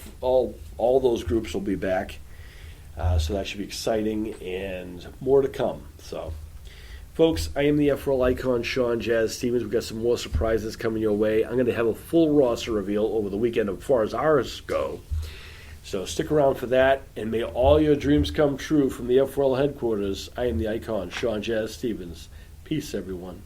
those groups will be back. So that should be exciting, and more to come. So, folks, I am the F4L icon, Sean Jazz Stevens. We've got some more surprises coming your way. I'm going to have a full roster reveal over the weekend as far as ours go. So stick around for that, and may all your dreams come true from the F4L headquarters. I am the icon, Sean Jazz Stevens. Peace, everyone.